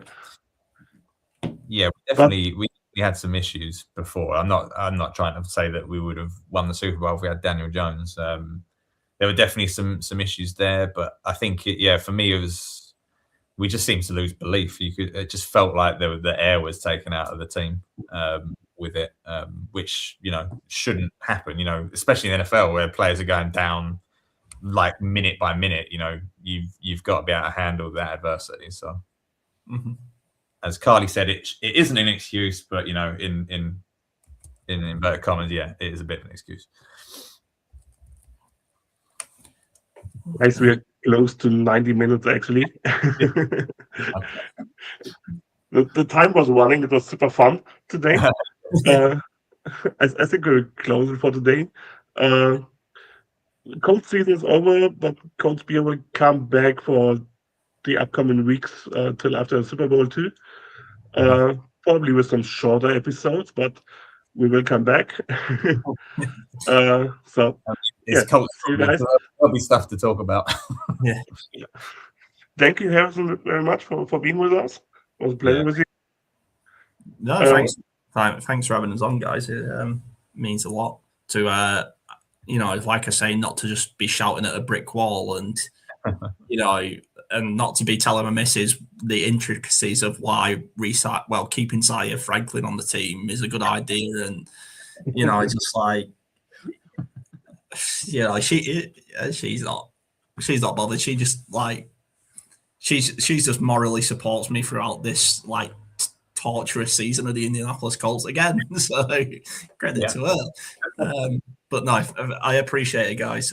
Yeah, definitely. We had some issues before. I'm not trying to say that we would have won the Super Bowl if we had Daniel Jones. There were definitely some issues there, but I think for me it was, we just seemed to lose belief. It just felt like the air was taken out of the team with it, which shouldn't happen. Especially in the NFL where players are going down like minute by minute. You've got to be able to handle that adversity. So. Mm-hmm. As Carly said, it isn't an excuse, but in inverted commas, it is a bit of an excuse. Guys, we are close to 90 minutes actually. The time was running. It was super fun today. I think we're closing for today. Colts season is over, but Colts Beer will come back for the upcoming weeks till after Super Bowl 2. Probably with some shorter episodes, but we will come back. So it's Colts, guys. There'll be stuff to talk about. Yeah. Thank you, Harrison, very much for being with us. It was a pleasure with you. No, thanks for having us on, guys. It means a lot to like I say, not to just be shouting at a brick wall and and not to be telling my missus the intricacies of why keeping Zaya Franklin on the team is a good idea, and it's just like, she's not bothered. She just she's just morally supports me throughout this torturous season of the Indianapolis Colts again. So credit to her. But no, I appreciate it, guys.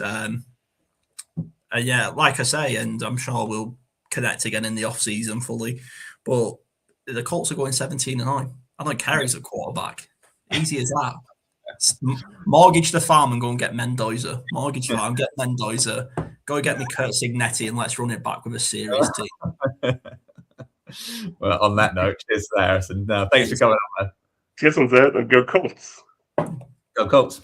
Like I say, and I'm sure we'll connect again in the off season fully. But the Colts are going 17-9. I don't care who's a quarterback. Easy as that. Mortgage the farm and go and get Mendoza. Mortgage farm, get Mendoza. Go get me Kurt Signetti and let's run it back with a serious team. Well, on that note, cheers to Harrison. Thanks for coming on, man. Cheers on that, and go Colts. Go Colts.